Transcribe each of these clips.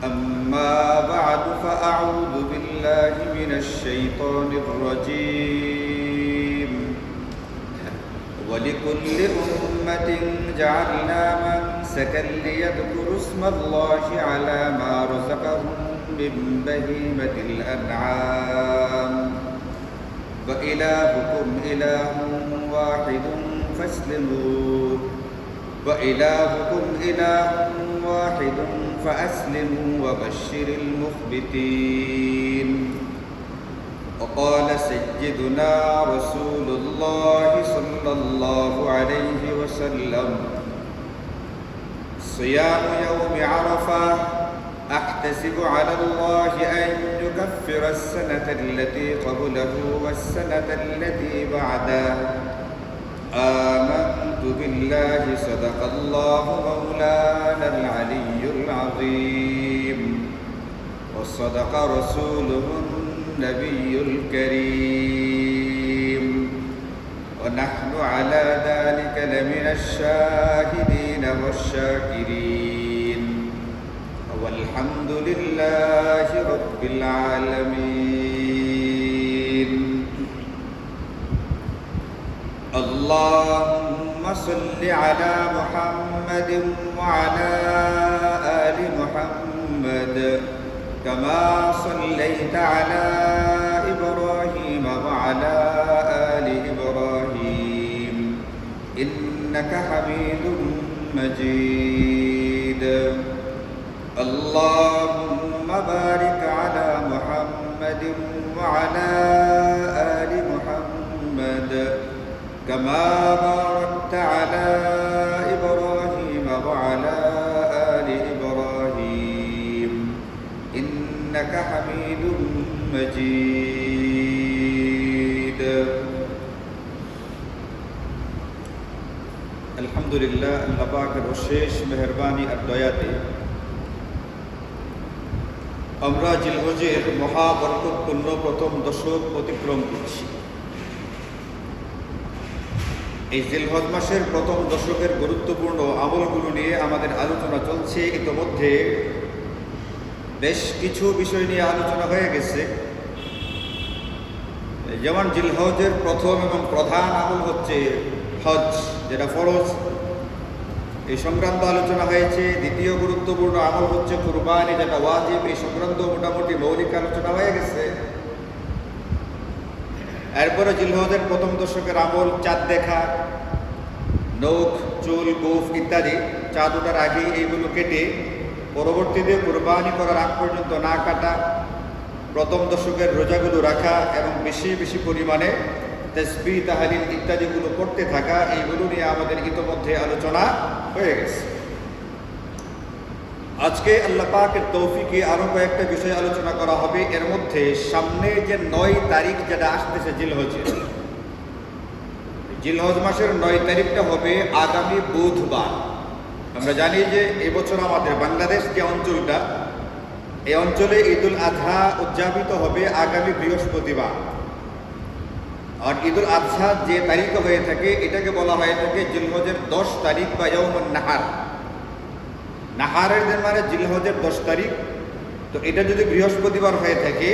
أما بعد فأعوذ بالله من الشيطان الرجيم ولكل أمة جعلنا منسكا ليذكروا اسم الله على ما رزقهم من بهيمة الأنعام وإلهكم إله واحد فاسلموا وإلهكم إله واحد فأسلموا وبشر المخبتين. وقال سيدنا رسول الله صلى الله عليه وسلم صيام يوم عرفة أحتسب على الله أن يكفر السنة التي قبله والسنة التي بعده. آمنت بالله صدق الله مولانا العلي العظيم وصدق رسوله النبي الكريم ونحن على ذلك لمن الشاهدين والشاكرين والحمد لله رب العالمين. اللهم صل على محمد وعلى آل محمد كما صليت على إبراهيم وعلى آل إبراهيم إنك حميد مجيد. اللهم بارك على محمد وعلى آل محمد كما باركت على إبراهيم وعلى آل إبراهيم إنك حميد مجيد. الحمد لله আল্লাহ পাকের অশেষ মেহেরবানি আর দয়াতে আমরা জিলহজের মহাবরকতপূর্ণ প্রথম দশক অতিক্রম করছি। এই জিলহজ মাসের প্রথম দশকের গুরুত্বপূর্ণ আমলগুলো নিয়ে আমাদের আলোচনা চলছে। ইতোমধ্যে বেশ কিছু বিষয় নিয়ে আলোচনা হয়ে গেছে, যেমন জিলহজের প্রথম এবং প্রধান আমল হচ্ছে হজ, যেটা ফরজ, এই সংক্রান্ত আলোচনা হয়েছে। দ্বিতীয় গুরুত্বপূর্ণ আমল হচ্ছে কুরবানি, যেটা ওয়াজিব, এই সংক্রান্ত মোটামুটি মৌলিক আলোচনা হয়ে গেছে। এরপরে জিলহজের প্রথম দশকের আমল চাঁদ দেখা, নখ, চুল, গোফ ইত্যাদি চাঁদ ওঠার আগে এইগুলো কেটে পরবর্তীতে কুরবানি করার আগ পর্যন্ত না কাটা, প্রথম দশকের রোজাগুলো রাখা এবং বেশি বেশি পরিমাণে তাসবিহ, তাহলিল ইত্যাদিগুলো করতে থাকা, এইগুলো নিয়ে আমাদের ইতোমধ্যে আলোচনা হয়ে গেছে। আজকে আল্লাহ পাকের তৌফিকে আরো কয়েকটা বিষয় আলোচনা করা হবে। এর মধ্যে সামনে যে 9 তারিখ যেটা আসতেছে জিলহজ মাসের 9 তারিখটা হবে আগামী বুধবার। আমরা জানি যে এবছর আমাদের বাংলাদেশ যে অঞ্চলটা, এই অঞ্চলে ঈদুল আজহা উদযাপিত হবে আগামী বৃহস্পতিবার। আর ঈদুল আজহা যে তারিখে হয়ে থাকে এটাকে বলা হয়ে থাকে জিলহজের 10 তারিখ বা ইয়াউমুন নাহার। নাহারের দিন মানে জিলহজের 10 তারিখ। তো এটা যদি বৃহস্পতিবার হয়ে থাকে,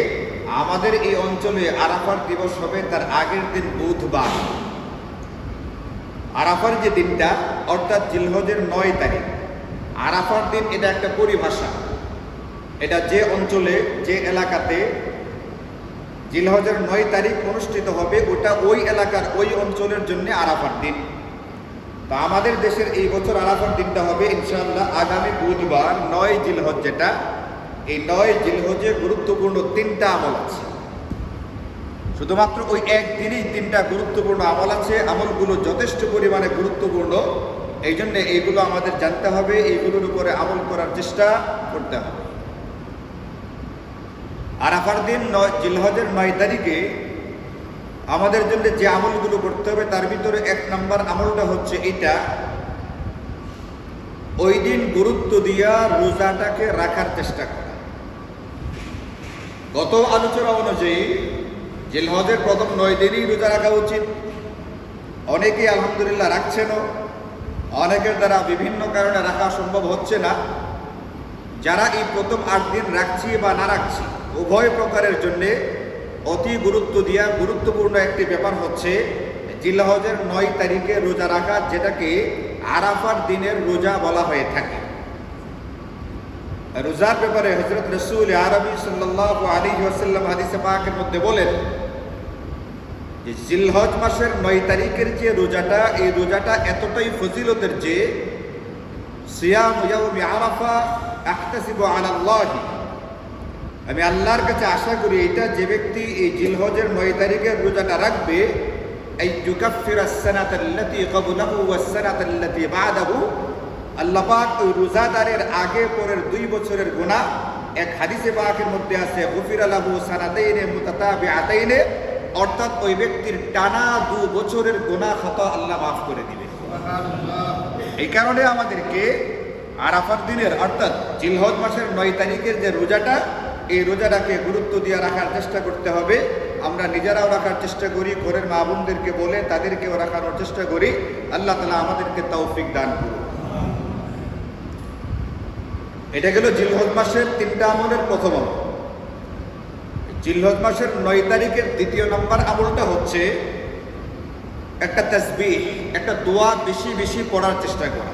আমাদের এই অঞ্চলে আরাফার দিবস হবে তার আগের দিন বুধবার। আরাফার যে দিনটা অর্থাৎ জিলহজের 9 তারিখ, আরাফার দিন এটা একটা পরিভাষা। এটা যে অঞ্চলে, যে এলাকাতে জিলহজের 9 তারিখ অনুষ্ঠিত হবে, ওটা ওই এলাকার ওই অঞ্চলের জন্য আরাফার দিন। তা আমাদের দেশের এই বছর আরাফার দিনটা হবে ইনশাআল্লাহ আগামী বুধবার 9 জিলহজ। যেটা এই 9 জিলহজে গুরুত্বপূর্ণ 3টা আমল আছে। শুধুমাত্র ওই একদিনেই 3টা গুরুত্বপূর্ণ আমল আছে। আমলগুলো যথেষ্ট পরিমাণে গুরুত্বপূর্ণ, এই জন্য এইগুলো আমাদের জানতে হবে, এইগুলোর উপরে আমল করার চেষ্টা করতে হবে। আরাফার দিন জিলহজের 9 তারিখে আমাদের জন্য যে আমলগুলো করতে হবে তার ভিতরে 1 নম্বর আমলটা হচ্ছে এটা, ওই দিন গুরুত্ব দিয়া রোজাটাকে রাখার চেষ্টা করা। গত আলোচনা অনুযায়ী জিলহজের প্রথম 9 দিনই রোজা রাখা উচিত। অনেকেই আলহামদুলিল্লাহ রাখছেনও, অনেকের দ্বারা বিভিন্ন কারণে রাখা সম্ভব হচ্ছে না। যারা এই প্রথম 8 দিন রাখছি বা না রাখছি উভয় প্রকারের জন্যে অতি গুরুত্বপূর্ণ একটি ব্যাপার হচ্ছে জিলহজের 9 তারিখে রোজা রাখা, যেটাকে আরাফার দিনের রোজা বলা হয়ে থাকে। রোজার ব্যাপারে হযরত রাসূল আরবি সাল্লাল্লাহু আলাইহি ওয়াসাল্লাম হাদিসে পাকের মধ্যে বলেন যে জিলহজ মাসের 9 তারিখের যে রোজাটা, এই রোজাটা এতটাই ফজিলতের যে সিয়াম ইয়াউমি আরাফা আহতাসিবু আলাল্লাহি, আমি আল্লাহর কাছে আশা করি এটা যে ব্যক্তি এই জিলহজের 9 তারিখের রোজাটা রাখবে, আই ইউকাফফিরাস সানাতাল্লাতী ক্বাবলাহু ওয়াস সানাতাল্লাতী বা'দাহু, আল্লাহ পাক ওই রোজাদারের আগে পরের 2 বছরের গুনাহ, এক হাদিসে পাকের মধ্যে আছে গুফিরা লাহু সানাতাইনে মুতাতাবিআতাইনে, অর্থাৎ ওই ব্যক্তির টানা 2 বছরের গুনাহ খাতা আল্লাহ মাফ করে দিবেন। এই কারণে আমাদেরকে আরাফার দিনের অর্থাৎ জিলহজ মাসের 9 তারিখের যে রোজাটা, এই রোজাটাকে গুরুত্ব দিয়ে রাখার চেষ্টা করতে হবে। আমরা নিজেরাও রাখার চেষ্টা করি, ঘরের মা বোনদেরকে বলে তাদেরকেও রাখানোর চেষ্টা করি। আল্লাহ তাআলা আমাদেরকে তৌফিক দান করুন। এটা গেল জিলহজ মাসের 3টা আমলের প্রথম আমল। জিলহজ মাসের 9 তারিখের দ্বিতীয় নম্বর আমলটা হচ্ছে একটা তাসবিহ, একটা দোয়া বেশি বেশি পড়ার চেষ্টা করা।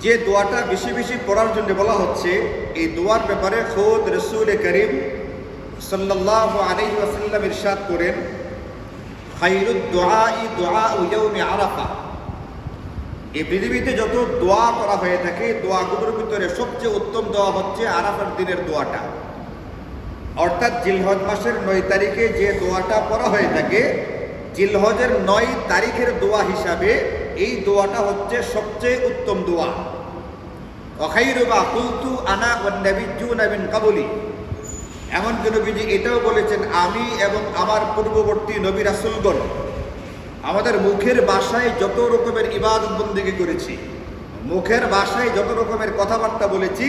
যে দোয়াটা বেশি বেশি পড়ার জন্য বলা হচ্ছে, এই দোয়ার ব্যাপারে খোদ রাসূল করিম সাল্লাল্লাহু আলাইহি ওয়াসাল্লাম ইরশাদ করেন, খায়রুদ দুআই দুআউ ইয়াউমি আরাফা, এই পৃথিবীতে যত দোয়া করা হয়ে থাকে দোয়াগুলোর ভিতরে সবচেয়ে উত্তম দোয়া হচ্ছে আরাফার দিনের দোয়াটা। অর্থাৎ জিলহজ মাসের 9 তারিখে যে দোয়াটা পড়া হয়ে থাকে, জিলহজের 9 তারিখের দোয়া হিসাবে এই দোয়াটা হচ্ছে সবচেয়ে উত্তম দোয়া। ওয়া খায়রু মা কুলতু আনা ওয়ান নাবিয়্যুনা মিন ক্বাবলি, এমনকি নবীজি এটাও বলেছেন, আমি এবং আমার পূর্ববর্তী নবী রাসূলগণ আমাদের মুখের ভাষায় যত রকমের ইবাদত বন্দেগী করেছি, মুখের ভাষায় যত রকমের কথাবার্তা বলেছি,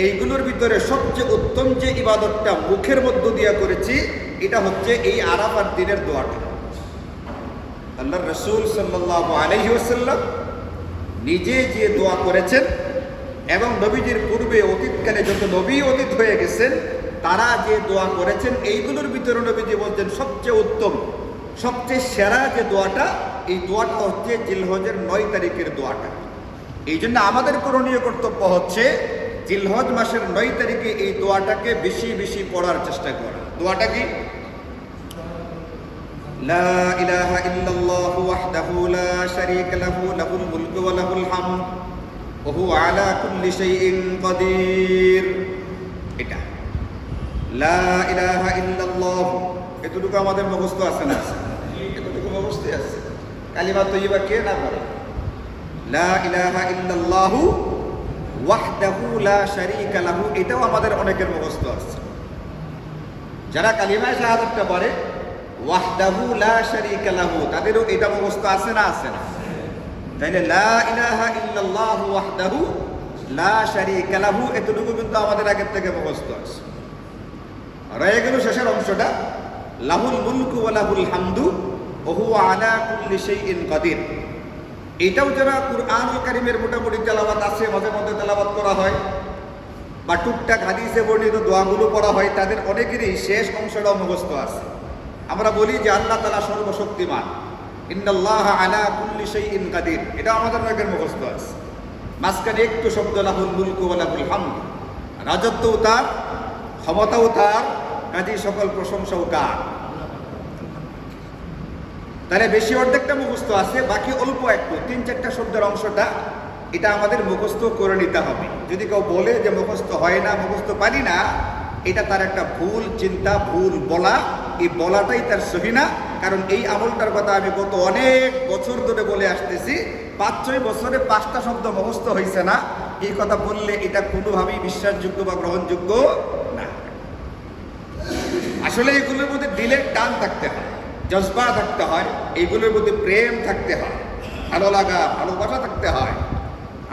এইগুলোর ভিতরে সবচেয়ে উত্তম যে ইবাদতটা মুখের মধ্য দিয়ে করেছি, এটা হচ্ছে এই আরাফার দিনের দোয়াটা। আল্লাহর রাসূল সাল্লাল্লাহু আলাইহি ওয়াসাল্লাম নিজে যে দোয়া করেছেন এবং নবীজির পূর্বে অতীতকালে যত নবী অতীত হয়ে গেছেন তারা যে দোয়া করেছেন, এইগুলোর ভিতরে নবীজি বলছেন সবচেয়ে উত্তম, সবচেয়ে সেরা যে দোয়াটা, এই দোয়াটা হচ্ছে জিলহজের 9 তারিখের দোয়াটা। এই জন্য আমাদের করণীয় কর্তব্য হচ্ছে জিলহজ মাসের 9 তারিখে এই দোয়াটাকে বেশি বেশি পড়ার চেষ্টা করা। দোয়াটা কি? লা ইলাহা ইল্লাল্লাহু ওয়াহদাহু লা শারীকা লাহু লাহুল মুলকু ওয়া লাহুল হামদ ওয়া হুয়া আলা কুল্লি শাইইন কাদির। এটা লা ইলাহা ইল্লাল্লাহ, এতটুকু আমাদের মুখস্থ আছে না? এতটুকু মুখস্থ আছে। কালিমা তৈয়বা কে না বলে? লা ইলাহা ইল্লাল্লাহু ওয়াহদাহু লা শারীকা লাহু, এটাও আমাদের অনেকের মুখস্থ আছে। যারা কালিমায়ে শাহাদাতটা পড়ে ওয়াহদাহু লা শারীকা লাহু, তাদেরও এটা মুখস্থ আছে না? আছে না? তাইলে লা ইলাহা ইল্লাল্লাহু ওয়াহদাহু লা শারীকা লাহু, এতটুকু কিন্তু আমাদের আগের থেকে মুখস্থ আছে। রয়ে গেল শেষের অংশটা, লাহুল মুলকু ওয়া লাহুল হামদু ওয়া হুয়া আলা কুল্লি শাইইন কাদির। এটাও যারা কুরআনুল কারীমের মোটামুটি তেলাওয়াত আছে, মাঝে মধ্যে তেলাওয়াত করা হয় বা টুকটাক হাদিসে বর্ণিত দোয়াগুলো পড়া হয়, তাদের অনেকেরই শেষ অংশটাও মুখস্থ আছে। আমরা বলি যে আল্লাহ তাআলা সর্বশক্তিমান, ইন্নাল্লাহা আলা কুল্লি শাইইন কাদির, এটা আমাদের অনেকের মুখস্থ আছে। মাঝখানে একটু শব্দ লাহুল মুলকু ওয়া লাহুল হামদ, রাজত্বও তার, ক্ষমতাও তার, কাজী সকল প্রশংসাও কার। তাহলে বেশি অর্ধেকটা মুখস্থ আছে, বাকি অল্প একটু 3-4টা শব্দের অংশটা এটা আমাদের মুখস্থ করে নিতে হবে। যদি কেউ বলে যে মুখস্থ হয় না, মুখস্থ পারি না, এটা তার একটা ভুল চিন্তা, ভুল বলা। এই বলাটাই তার সহি না, কারণ এই আমলটার কথা আমি গত অনেক বছর ধরে বলে আসতেছি। 5-6 বছরে 5টা শব্দ মুখস্থ হয়েছে না, এই কথা বললে এটা কোনোভাবেই বিশ্বাসযোগ্য বা গ্রহণযোগ্য না। আসলে এগুলোর মধ্যে দিলের টান থাকতে হয়, জজবা থাকতে হয়, এইগুলোর মধ্যে প্রেম থাকতে হয়, ভালো লাগা ভালোবাসা থাকতে হয়।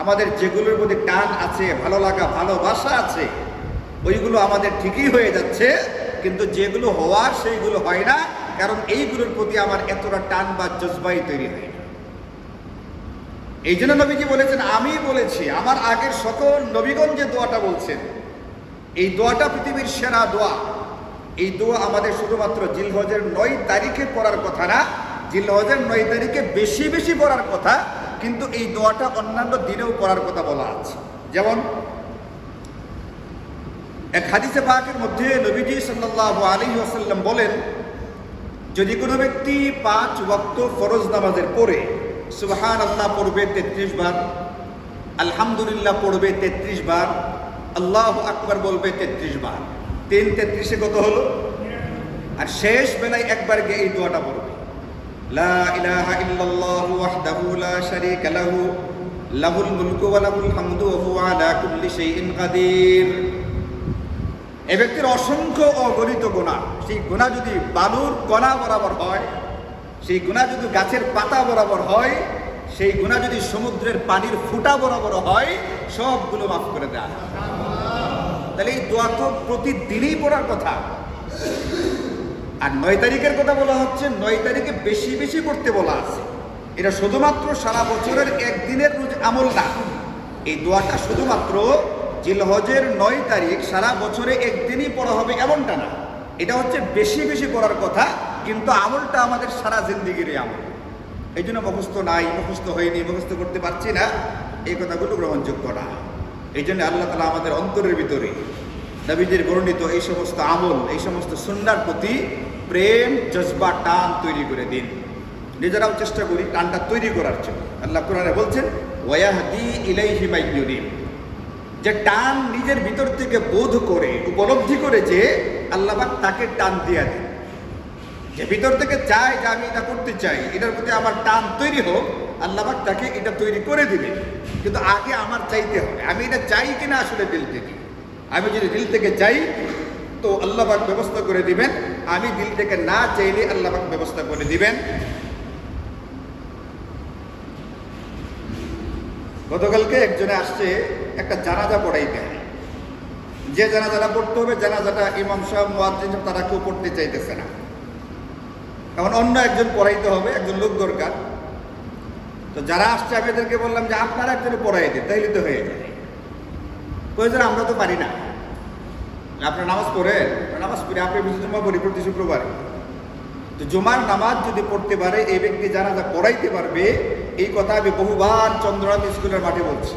আমাদের যেগুলোর মধ্যে টান আছে, ভালো লাগা ভালোবাসা আছে, ওইগুলো আমাদের ঠিকই হয়ে যাচ্ছে, কিন্তু যেগুলো হওয়ার সেইগুলো হয় না, কারণ এইগুলোর প্রতি আমার এতটা টান বা জজবাই তৈরি হয় না। এই জন্য নবীজি বলেছেন, আমি বলেছি আমার আগের সকল নবীগণ যে দোয়াটা বলছেন, এই দোয়াটা পৃথিবীর সেরা দোয়া। এই দোয়া আমাদের শুধুমাত্র জিলহজের 9 তারিখে পড়ার কথা না, জিলহজের 9 তারিখে বেশি বেশি পড়ার কথা, কিন্তু এই দোয়াটা অন্যান্য দিনেও পড়ার কথা বলা আছে। যেমন এক হাদিসে পাকের মধ্যে নবীজি সাল্লাল্লাহু আলাইহি ওয়াসাল্লাম বলেন, যদি কোনো ব্যক্তি 5 ওয়াক্ত ফরজ নামাজের পরে সুবহানাল্লাহ পড়বে 33 বার, আলহামদুলিল্লাহ পড়বে 33 বার, আল্লাহু আকবার বলবে 33 বার, 3 33 কত হলো? আর শেষ বেলায় একবার গিয়ে এই দোয়াটা পড়বে, লা ইলাহা ইল্লাল্লাহু ওয়াহদাহু লা শারীকা লাহু লাহুল মুলকু ওয়া লাহুল হামদু ওয়া হুয়া আলা কুল্লি শাইইন কাদির। এই ব্যক্তির অসংখ্য অগণিত গুনাহ, সেই গুনাহ যদি বালুর কণা বরাবর হয়, সেই গুনাহ যদি গাছের পাতা বরাবর হয়, সেই গুনাহ যদি সমুদ্রের পানির ফুটা বরাবর হয়, সবগুলো মাফ করে দেয়। তাহলে এই দোয়া তো প্রতিদিনই পড়ার কথা। আর 9 তারিখের কথা বলা হচ্ছে, 9 তারিখে বেশি বেশি পড়তে বলা আছে। এটা শুধুমাত্র সারা বছরের একদিনের আমল না, এই দোয়াটা শুধুমাত্র জিলহজের 9 তারিখ সারা বছরে একদিনই পড়া হবে এমনটা না, এটা হচ্ছে বেশি বেশি পড়ার কথা, কিন্তু আমলটা আমাদের সারা জিন্দিগির আমল। এই জন্য মুখস্থ নাই, মুখস্থ হয়নি, মুখস্থ করতে পারছি না, এই কথাগুলো গ্রহণযোগ্য না। এই জন্য আল্লাহ তাআলা আমাদের অন্তরের ভিতরে নবীদের বর্ণিত এই সমস্ত আমল, এই সমস্ত সুন্নাহর প্রতি প্রেম, জজবা, টান তৈরি করে দিন। নিজেরাও চেষ্টা করি টানটা তৈরি করার জন্য। আল্লাহ কোরআনে বলছেন, ওয়ায়াহদি ইলাইহি মান ইউনিব, যে টান নিজের ভিতর থেকে বোধ করে, উপলব্ধি করে যে আল্লাহ পাক তাকে টান দিয়ে দেন। যে ভিতর থেকে চায় যে আমি এটা করতে চাই, এটার প্রতি আমার টান তৈরি হোক, আল্লাহ পাক তাকে এটা তৈরি করে দিবে। কিন্তু আগে আমার চাইতে হবে, আমি এটা চাই কিনা আসলে দিল থেকে। আমি যদি দিল থেকে চাই তো আল্লাহ পাক ব্যবস্থা করে দিবেন, আমি দিল থেকে না চাইলে আল্লাহ পাক ব্যবস্থা করে দিবেন। গতকালকে একজনে আসছে একটা জানাজা পড়াইতে, যে জানাজাটা পড়তে হবে, জানাজাটা ইমাম সাহেব, মুয়াজ্জিন সাহেব তারা কেউ পড়তে চাইতেছে না। এখন অন্য একজন পড়াইতে হবে, একজন লোক দরকার। তো যারা আসছে আমি এদেরকে বললাম যে আপনারা একজনে পড়াই দেন, তাইলে তো হয়ে যায়। কয়েকজন আমরা তো পারি না, আপনার নামাজ পড়েন? নামাজ পড়ি, আপনি জুমা পড়ি প্রতি শুক্রবারে। তো জুমার নামাজ যদি পড়তে পারে এই ব্যক্তি জানাজা পড়াইতে পারবে, এই কথা আমি বহুবার চন্দ্রনাথ স্কুলের মাঠে বলছি।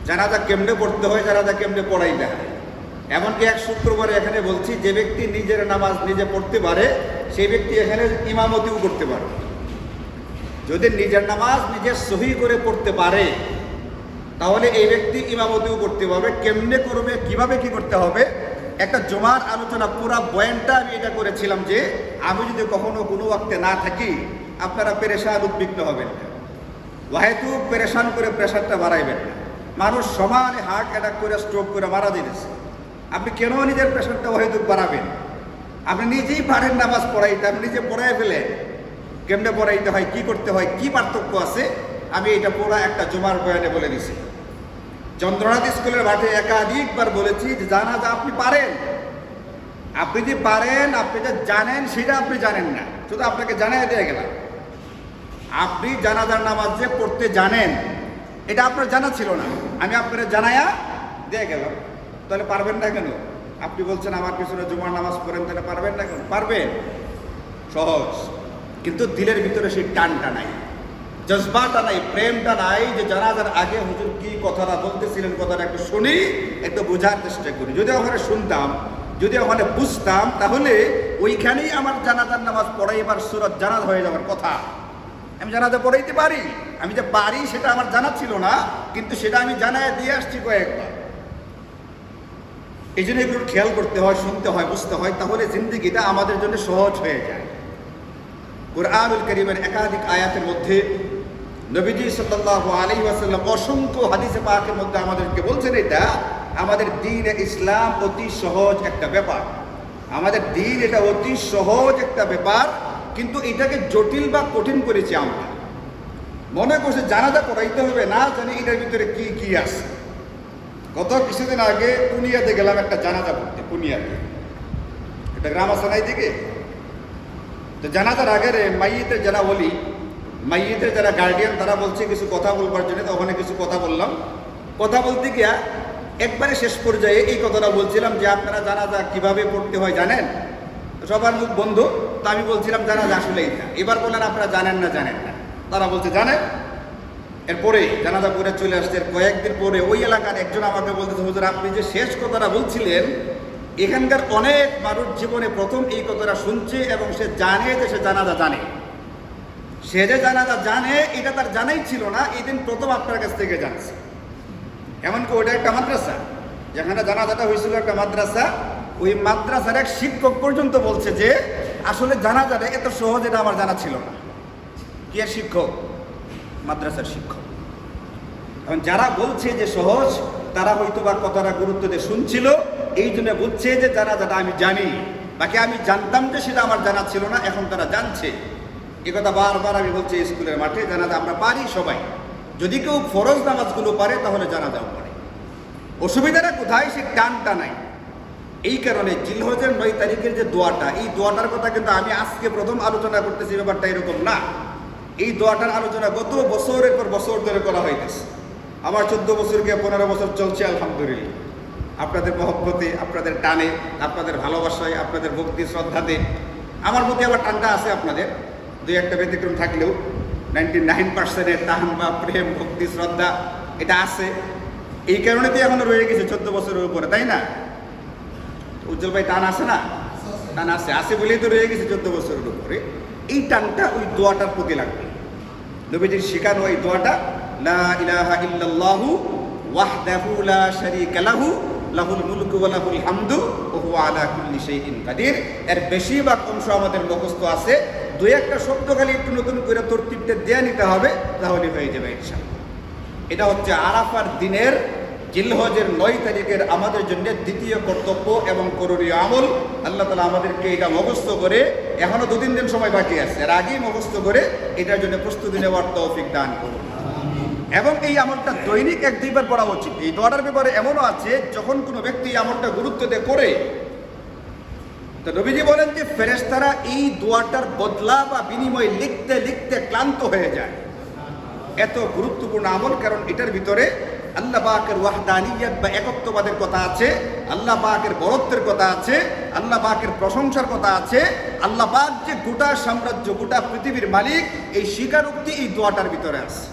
জানাজা কেমনে পড়তে হয়, জানাজা কেমনে পড়াইতে হয়। এমনকি এক শুক্রবারে এখানে বলছি, যে ব্যক্তি নিজের নামাজ নিজে পড়তে পারে সেই ব্যক্তি এখানে ইমামতিও করতে পারে। যদি নিজের নামাজ নিজে সহি করে পড়তে পারে তাহলে এই ব্যক্তি ইমামতিও করতে পারবে। কেমনে করবে, কিভাবে কি করতে হবে, একটা জুমার আলোচনা পুরা বয়ানটা আমি এটা করেছিলাম যে আমি যদি কখনো কোনো ওয়াক্তে না থাকি আপনারা পেরেশান, উদ্বিগ্ন হবেন না। ওয়াহেতুক পেরেশান করে প্রেশারটা বাড়াইবেন না। মানুষ সমানে হার্ট অ্যাটাক করে, স্ট্রোক করে মারা দিতেছে। আপনি কেন নিজের প্রেশারটা ওয়াহেতুক বাড়াবেন? আপনি নিজেই পারেন নামাজ পড়াইতে, আপনি নিজে পড়াই ফেলেন। কেমনে পড়াইতে হয়, কি করতে হয়, কি পার্থক্য আছে, আমি এটা পুরা একটা জুমার বয়ানে বলে দিছি। চন্দ্রনাথ স্কুলের মাঠে একাধিকবার বলেছি যে জানাজা আপনি পারেন, আপনি যে পারেন, আপনি যে জানেন সেটা আপনি জানেন না, শুধু আপনাকে জানাই দিয়ে গেলাম। আপনি জানাজার নামাজ যে পড়তে জানেন এটা আপনার জানা ছিল না, আমি আপনার জানায়া দিয়ে গেলাম। তাহলে পারবেন না কেন? আপনি বলছেন আমার পিছনে জুমার নামাজ পড়েন, তাহলে পারবেন না কেন? পারবেন, সহজ। কিন্তু দিলের ভিতরে সেই টানটা নাই, জজবাটা নাই, প্রেমটা নাই, যে জানাজার আগে হুজুর কি কথাটা বলতেছিলেন, কথাটা একটু শুনি, একটু বোঝার চেষ্টা করি। যদি ওখানে শুনতাম, যদি ওখানে বুঝতাম, তাহলে ওইখানেই আমার জানাজার নামাজ পড়াইবার সুরত জানাজ হয়ে যাওয়ার কথা। আমি জানাজা পড়াইতে পারি, আমি যে পারি সেটা আমার জানা ছিল না, কিন্তু সেটা আমি জানায় দিয়ে আসছি কয়েকবার। এই জন্য এগুলো খেয়াল করতে হয়, শুনতে হয়, বুঝতে হয়, তাহলে জিন্দেগিটা আমাদের জন্য সহজ হয়ে যায়। কুরআনুল কারীমের একাধিক আয়াতের মধ্যে নবীজি সাল্লাল্লাহু আলাইহি ওয়াসাল্লাম অসংখ্য হাদিসে পাকের মধ্যে আমাদেরকে বলছেন এটা আমাদের দ্বীন-এ ইসলাম অতি সহজ একটা ব্যাপার। আমাদের দ্বীন এটা অতি সহজ একটা ব্যাপার, কিন্তু এটাকে জটিল বা কঠিন করেছি আমরা। মনে করছে জানাজা পড়াইতে হবে, না জানি এটার ভিতরে কি কি আছে। গত কিছুদিন আগে কুনিয়াতে গেলাম একটা জানাজা পড়তে, কুনিয়াতে, একটা গ্রাম আছে না এইদিকে। তো জানাজার আগের মাইয়িতের যারা ওলি মাইয়িতের যারা গার্ডিয়ান তারা বলছে কিছু কথা বলবার জন্য, তো ওখানে কিছু কথা বললাম। কথা বলতে গিয়া একবারে শেষ পর্যায়ে এই কথাটা বলছিলাম যে আপনারা জানাজা কিভাবে পড়তে হয় জানেন? সবার মুখ বন্ধ। তো আমি বলছিলাম জানাজা আসলে এইটা। এবার বললেন আপনারা জানেন না। তারা বলছে জানেন। এরপরে জানাজা পড়ে চলে আসছে। কয়েকদিন পরে ওই এলাকার একজন আমাকে বলতেছে, হুজুর আপনি যে শেষ কথাটা বলছিলেন, এখানকার অনেক মানুষ জীবনে প্রথম এই কথাটা শুনছে এবং সে জানে যে সে জানাজা জানে। সে যে জানাজা জানে এটা তার জানাই ছিল না, এই দিন প্রথম আপনার কাছ থেকে জানছে। এমনকি ওটা একটা মাদ্রাসা, যেখানে জানাজাটা হয়েছিল একটা মাদ্রাসা, ওই মাদ্রাসার এক শিক্ষক পর্যন্ত বলছে যে আসলে জানাজাটা এত সহজ এটা আমার জানা ছিল না। কি আর শিক্ষক? মাদ্রাসার শিক্ষক। এখন যারা বলছে যে সহজ, তারা হয়তো বা কথাটা গুরুত্ব দিয়ে শুনছিল, এই জন্য বুঝছে যে জানাজাটা আমি জানি। বাকি আমি জানতাম যে সেটা আমার জানা ছিল না, এখন তারা জানছে। এ কথা বারবার আমি বলছি স্কুলের মাঠে, জানাজা আমরা পারি সবাই। যদি কেউ ফরজ নামাজগুলো পারে তাহলে জানাজাও পারে। অসুবিধাটা কোথায়? সে টানটা নাই। এই কারণে জিলহজের 9 তারিখের যে দোয়াটা, এই দোয়াটার কথা কিন্তু আমি আজকে প্রথম আলোচনা করতেছি, ব্যাপারটা এরকম না। এই দোয়াটার আলোচনা গত বছরের পর বছর ধরে করা হইতেছে। আমার 14 বছর গিয়ে 15 বছর চলছে আলহামদুলিল্লাহ। আপনাদের মহব্বতে, আপনাদের টানে, আপনাদের ভালোবাসায়, আপনাদের ভক্তি শ্রদ্ধাতে আমার প্রতি আবার টানটা আছে। আপনাদের 2-1টা ব্যতিক্রম থাকলেও 99%-এর টান বা প্রেম, ভক্তি, শ্রদ্ধা এটা আছে। এই কারণে তো এখনো রয়ে গেছে 14 বছরের উপরে, তাই না? উজ্জ্বল ভাই টান আছে না? টান আছে বলেই তো রয়ে গেছে 14 বছরের উপরে। এই টানটা ওই দোয়াটার প্রতি লাগবে। নবীজির শেখানো এই দোয়াটা, লা ইলাহা ইল্লাল্লাহু ওয়াহদাহু লা শারীকা লাহু লাহুল মুলকু ওয়া লাহুল হামদু ওয়া হুয়া আলা কুল্লি শাইইন কাদির। এর বেশিরভাগ অংশ আমাদের মুখস্থ আছে। 2-1টা শব্দ খালি একটু নতুন করে তরতিবটা দিয়ে নিতে হবে, তাহলে হয়ে যাবে ইনশাআল্লাহ। এটা হচ্ছে আরাফার দিনের জিলহজের 9 তারিখের আমাদের জন্য দ্বিতীয় কর্তব্য এবং করণীয় আমল। আল্লাহ তাআলা আমাদেরকে এটা মুখস্থ করে, এখনো 2-3 দিন সময় বাকি আছে, এর আগেই মুখস্থ করে এটার জন্য প্রস্তুতি নেওয়ার তৌফিক দান করুন। এবং এই আমলটা দৈনিক 1-2 বার পড়া উচিত। এই দোয়াটার ব্যাপারে এমনও আছে, যখন কোনো ব্যক্তি এই আমলটা গুরুত্ব দিয়ে করে, তো নবীজি বলেন যে ফেরেশতারা এই দোয়াটার বদলা বা বিনিময় লিখতে লিখতে ক্লান্ত হয়ে যায়। এত গুরুত্বপূর্ণ আমল, কারণ এটার ভিতরে আল্লাহ পাকের ওয়াহদানিয়ত বা একত্ববাদের কথা আছে, আল্লাহ পাকের বরত্বের কথা আছে, আল্লাহ পাকের প্রশংসার কথা আছে। আল্লাহ পাক যে গোটা সাম্রাজ্য, গোটা পৃথিবীর মালিক, এই স্বীকারোক্তি এই দোয়াটার ভিতরে আছে।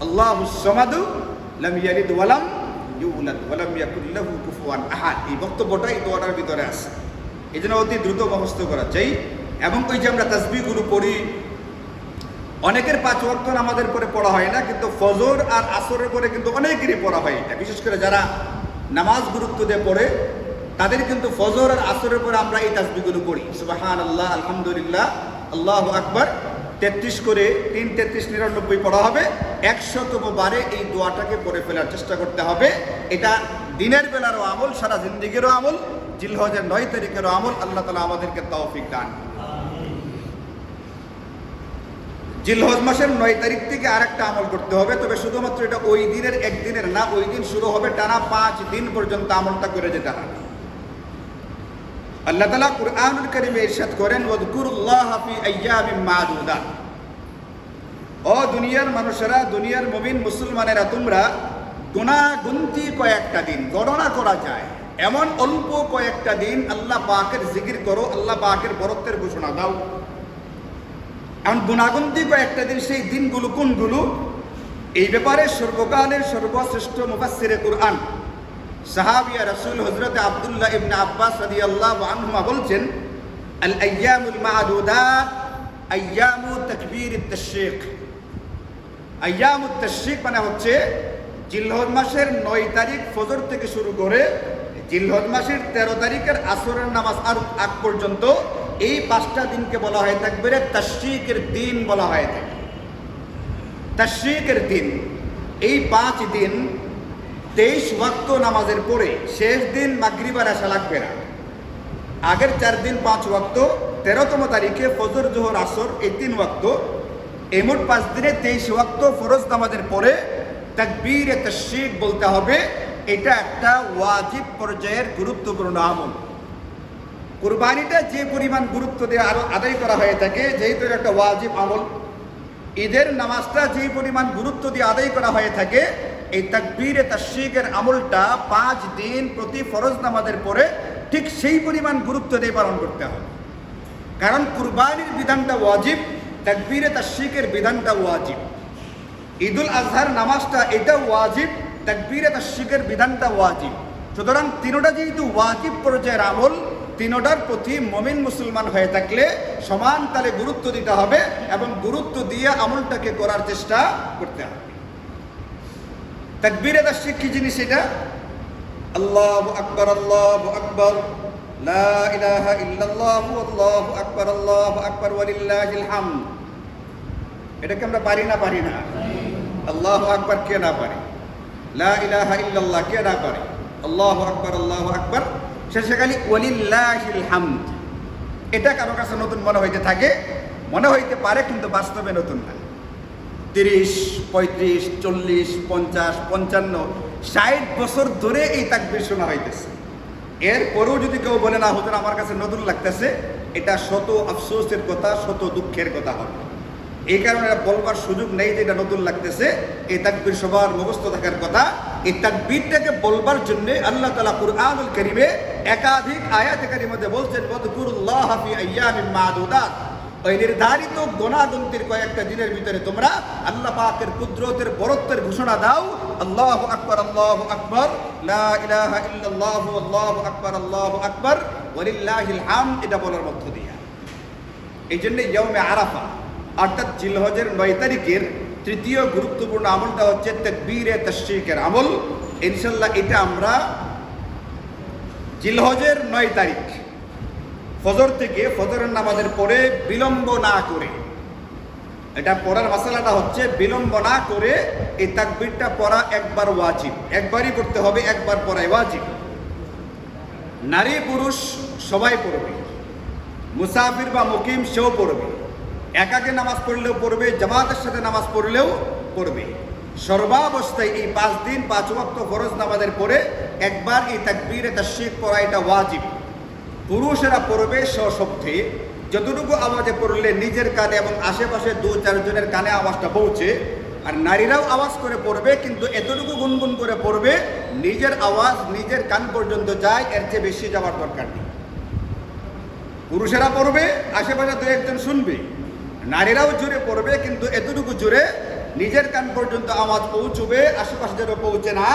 আল্লাহুস সামাদু লাম ইয়ালিদ ওয়া লাম ইউলাদ ওয়া লাম ইয়াকুল লাহু কুফুয়ান আহাদ। এই বক্তব্যটা এই দোয়াটার ভিতরে আছে। এই জন্য অতি দ্রুত মুখস্থ করা চাই। এবং ওই যে আমরা তাসবিহগুলো পড়ি, অনেকের 5 ওয়াক্ত নামাজের পরে পড়া হয় না, কিন্তু ফজর আর আসরের পরে কিন্তু অনেকেরই পড়া হয় এটা। বিশেষ করে যারা নামাজ গুরুত্ব দিয়ে পড়ে, তাদের কিন্তু ফজর আর আসরের পরে আমরা এই তাসবিহগুলো পড়ি। সুবহানাল্লাহ, আলহামদুলিল্লাহ, আল্লাহু আকবার 33 করে 3, 33, 99 পড়া হবে। 100তম বারে এই দোয়াটাকে পড়ে ফেলার চেষ্টা করতে হবে। এটা দিনের বেলারও আমল, সারা জিন্দেগিরও আমল, জিলহজের 9 তারিখেরও আমল। আল্লাহ তাআলা আমাদেরকে তৌফিক দান। জিলহজ মাসের 9 তারিখ থেকে আরেকটা আমল করতে হবে, তবে শুধুমাত্র এটা ওই দিনের একদিনের না, ওই দিন শুরু হবে, টানা 5 দিন পর্যন্ত আমলটা করে যেতে হবে। আল্লাহ তাআলা কুরআনুল কারীমে ইরশাদ করেন, ওয়াযকুরুল্লাহা ফি আইয়ামিন মা'দুদাত। ও দুনিয়ার মানুষেরা, দুনিয়ার মুমিন মুসলমানেরা, তোমরা গুনাগুনতি কয়েকটা দিন, গণনা করা যায় এমন অল্প কয়েকটা দিন আল্লাহ পাকের জিকির করো, আল্লাহ পাকের বরত্বের ঘোষণা দাও। এমন গুনাগুনতি কয়েকটা দিন, সেই দিনগুলো কোনগুলো? এই ব্যাপারে সর্বকালের সর্বশ্রেষ্ঠ মুফাসসিরে কুরআন সাহাবিয়া রাসূল হযরত আব্দুল্লাহ ইবনে আব্বাস রাদিয়াল্লাহু আনহুমা বলছেন, আল আইয়ামুল মা'দুদাত আইয়ামু তাকবীরিত তাশরীক। আইয়ামুত তাশরীক মানে হচ্ছে জিলহজ মাসের 9 তারিখ ফজর থেকে শুরু করে জিলহজ মাসের 13 তারিখের আসরের নামাজ আগ পর্যন্ত এই 5টা দিনকে বলা হয় থাকবে তাশরীকের দিন বলা হয় থাকে। তাশরীকের দিন, এই 5 দিন 23 ওয়াক্ত নামাজের পরে শেষ দিন মাগরিব আর এশা লাগবে না। আগের 4 দিন 5 ওয়াক্ত, 13তম তারিখে ফজর, জোহর, আসর এই 3 ওয়াক্ত, এই মোট 5 দিনে 23 ওয়াক্ত ফরজ নামাজের পরে তাকবীরে তাশরীক বলতে হবে। এটা একটা ওয়াজিব পর্যায়ের গুরুত্বপূর্ণ আমল। কুরবানিটা যে পরিমাণ গুরুত্ব দিয়ে আরো আদায় করা হয়ে থাকে, যেহেতু একটা ওয়াজিব আমল, ঈদের নামাজটা যে পরিমাণ গুরুত্ব দিয়ে আদায় করা হয়ে থাকে, এই তাকবীরে তাশরিকের আমলটা 5 দিন প্রতি ফরজ নামাজের পরে ঠিক সেই পরিমাণ গুরুত্ব দিয়ে পালন করতে হবে। কারণ কুরবানির বিধানটা ওয়াজিব, তাকবীরে তাশরিকের বিধানটা ওয়াজিব। ঈদুল আজহার নামাজটা এটা ওয়াজিব, তাকবীরে তাশরিকের বিধানটা ওয়াজিব। সুতরাং তিনোটা যেহেতু ওয়াজিব পর্যায়ের আমল, তিনোটার প্রতি মুমিন মুসলমান হয়ে থাকলে সমান তালে গুরুত্ব দিতে হবে এবং গুরুত্ব দিয়ে আমলটাকে করার চেষ্টা করতে হবে। তাকবীরে তাশরিক কি জিনিস? এটা আল্লাহু আকবার, আল্লাহু আকবার, লা ইলাহা ইল্লাল্লাহু আল্লাহু আকবার ওয়ালিল্লাহিল হামদ। এটাকে আমরা পারি না? পারি না। আল্লাহু আকবার কে না পারে? লা ইলাহা ইল্লাল্লাহ কে না পারে? আল্লাহু আকবার, শেষে খালি ওয়ালিল্লাহিল হামদ। এটা কারো কাছে নতুন মনে হইতে থাকে, মনে হইতে পারে, কিন্তু বাস্তবে নতুন না। 30, 35, 40, 50, 55, 60 বছর ধরে এই তাকবীর শোনা হইতেছে। এরপরেও যদি কেউ বলে না হুজুর আমার কাছে নতুন লাগতেছে, এটা শত আফসোসের কথা, শত দুঃখের কথা হবে। এই কারণে এটা বলবার সুযোগ নেই যে এটা নতুন লাগতেছে। এই তাকবীর সবার মুখস্থ থাকার কথা। এই তাকবীরটাকে বলবার জন্য আল্লাহ তাআলা কুরআনুল কারীমে একাধিক আয়াতে কারিমাতে বলছেন, ওয়াযকুরুল্লাহ ফি আইয়ামিন মা'দুদাত। ওই নির্ধারিত গোনাগুনতির কয়েকটা দিনের ভিতরে তোমরা আল্লাহ পাকের কুদরতের বরত্বের ঘোষণা দাও। আল্লাহু আকবার, লা ইলাহা ইল্লাল্লাহু আল্লাহু আকবার ওয়ালিল্লাহিল হামদ। এটা বলার মধ্য দিয়া এই জন্য ইয়াউমে আরাফা অর্থাৎ জিলহজের 9 তারিখের তৃতীয় গুরুত্বপূর্ণ আমলটা হচ্ছে তাকবীরে তাশরিকের আমল। ইনশাআল্লাহ এটা আমরা জিলহজের 9 তারিখ ফজর থেকে, ফজরের নামাজের পরে বিলম্ব না করে, এটা পড়ার মাসালাটা হচ্ছে বিলম্ব না করে এই তাকবীরটা পড়া একবার ওয়াজিব, একবারই করতে হবে, একবার পড়াই ওয়াজিব। নারী পুরুষ সবাই পড়বে, মুসাফির বা মুকিম সেও পড়বে, একাকে নামাজ পড়লেও পড়বে, জামাতের সাথে নামাজ পড়লেও পড়বে। সর্বাবস্থায় এই 5 দিন 5 ওয়াক্ত ফরজ নামাজের পরে একবার এই তাকবীরে তাশরিক পড়া এটা ওয়াজিব। পুরুষেরা পড়বে সশব্দে, যতটুকু আওয়াজে পড়লে নিজের কানে এবং আশেপাশে 2-4 জনের কানে আওয়াজটা পৌঁছে। আর নারীরাও আওয়াজ করে পড়বে, কিন্তু এতটুকু গুনগুন করে পড়বে নিজের আওয়াজ নিজের কান পর্যন্ত যায়, এর চেয়ে বেশি যাওয়ার দরকার নেই। পুরুষেরা পড়বে, আশেপাশে 2-1 জন শুনবে। নারীরাও জোরে পড়বে, কিন্তু এতটুকু জোরে নিজের কান পর্যন্ত আওয়াজ পৌঁছবে, আশেপাশে যেন পৌঁছে না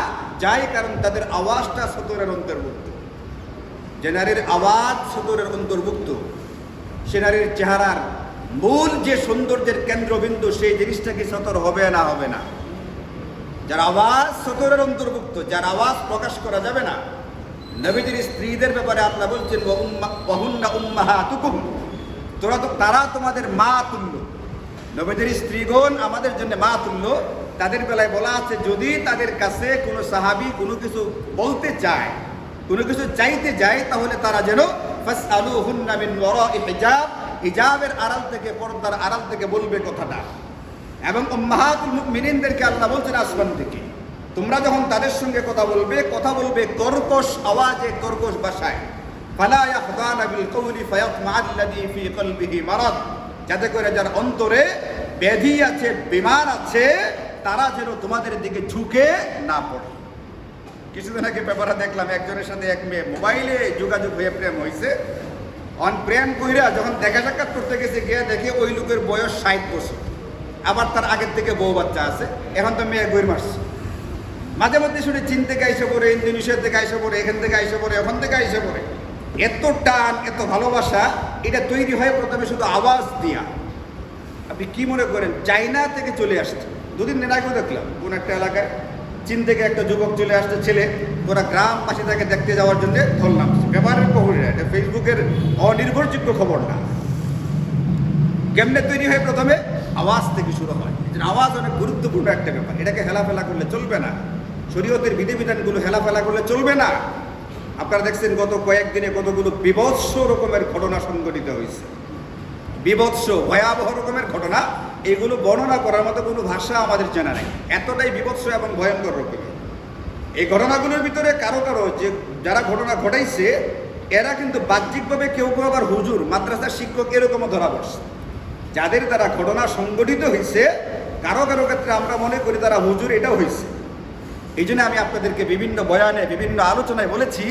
যায়, কারণ তাদের আওয়াজটা সতরের অন্তর্ভুক্ত। যে নারীর আওয়াজ সতরের অন্তর্ভুক্ত, সে নারীর চেহারার মূল যে সৌন্দর্যের কেন্দ্রবিন্দু, সেই জিনিসটা কি সতর হবে না? হবে না। যার আওয়াজ সতরের অন্তর্ভুক্ত, যার আওয়াজ প্রকাশ করা যাবে না। নবীজির স্ত্রীদের ব্যাপারে আল্লাহ বলছেন, ওয়াহুন্না উম্মাহাতুকুম, তারা তোমাদের মা তুল্য। নবীজির স্ত্রীগণ আমাদের জন্য মা তুল্য। তাদের বেলায় বলা আছে, যদি তাদের কাছে কোনো সাহাবী কোনো কিছু বলতে চায়, কোনো কিছু চাইতে যায়, তাহলে তারা যেন ফাসআলুহুন্না মিন ওয়ারাই হিজাব, হিজাবের আড়াল থেকে, পর্দার আড়াল থেকে বলবে কথাটা। এবং উম্মাহাতুল মুমিনিনদেরকে আল্লাহ বলছেন আসমান থেকে, তোমরা যখন তাদের সঙ্গে কথা বলবে কর্কশ আওয়াজে, কর্কশ ভাষায়। ফালা ইয়াখদানা বিল কওলি ফায়াতমাআল্লাযী ফি কলবিহি মারাদ, যাতে করে যার অন্তরে ব্যাধি আছে, বিমার আছে, তারা যেন তোমাদের দিকে ঝুঁকে না পড়ে। কিছুদিন আগে পেপারে দেখলাম, একজনের সাথে এক মেয়ে মোবাইলে যোগাযোগ হয়ে প্রেম হয়েছে। প্রেম কইরা যখন দেখা সাক্ষাৎ করতে গেছে, গিয়ে দেখে ওই লোকের বয়স 60 বছর, আবার তার আগের থেকে বউ বাচ্চা আছে। এখন তো মেয়ে গৈর মারছে। মাঝে মধ্যে শুনে চীন থেকে আইসে পড়ে, ইন্দোনেশিয়া থেকে আইসে পড়ে, এখান থেকে আইসে পড়ে, ওখান থেকে আইসে পড়ে। এত টান, এত ভালোবাসা, এটা তৈরি হয় প্রথমে শুধু আওয়াজ দিয়া। আপনি কি মনে করেন চাইনা থেকে চলে আসছে? 2 দিন আগেও দেখলাম কোন একটা এলাকায় চীন থেকে একটা যুবক চলে আসছে, ছেলে, ওরা গ্রামবাসী তাকে দেখতে যাওয়ার জন্য ধরলাম। ব্যাপারের খবর, এটা ফেসবুকের অনির্ভরযোগ্য খবর না। কেমনে তৈরি হয়? প্রথমে আওয়াজ থেকে শুরু হয়। আওয়াজ অনেক গুরুত্বপূর্ণ একটা ব্যাপার, এটাকে হেলাফেলা করলে চলবে না। শরীয়তের বিধিবিধানগুলো হেলাফেলা করলে চলবে না। আপনারা দেখছেন গত কয়েকদিনে কতগুলো বিভৎস রকমের ঘটনা সংঘটিত হয়েছে, বিভৎস ভয়াবহ রকমের ঘটনা। এগুলো বর্ণনা করার মতো কোনো ভাষা আমাদের জানা নেই, এতটাই বিভৎস এবং ভয়ঙ্কর রকমের। এই ঘটনাগুলোর ভিতরে কারো যে যারা ঘটনা ঘটাইছে, এরা কিন্তু বাহ্যিকভাবে কেউ কেউ আবার হুজুর, মাদ্রাসার শিক্ষক এরকমও ধরা পড়ছে, যাদের দ্বারা ঘটনা সংগঠিত হয়েছে। কারো কারো ক্ষেত্রে আমরা মনে করি তারা হুজুর, এটাও হয়েছে। এই জন্য আমি আপনাদেরকে বিভিন্ন বয়ানে, বিভিন্ন আলোচনায় বলেছি,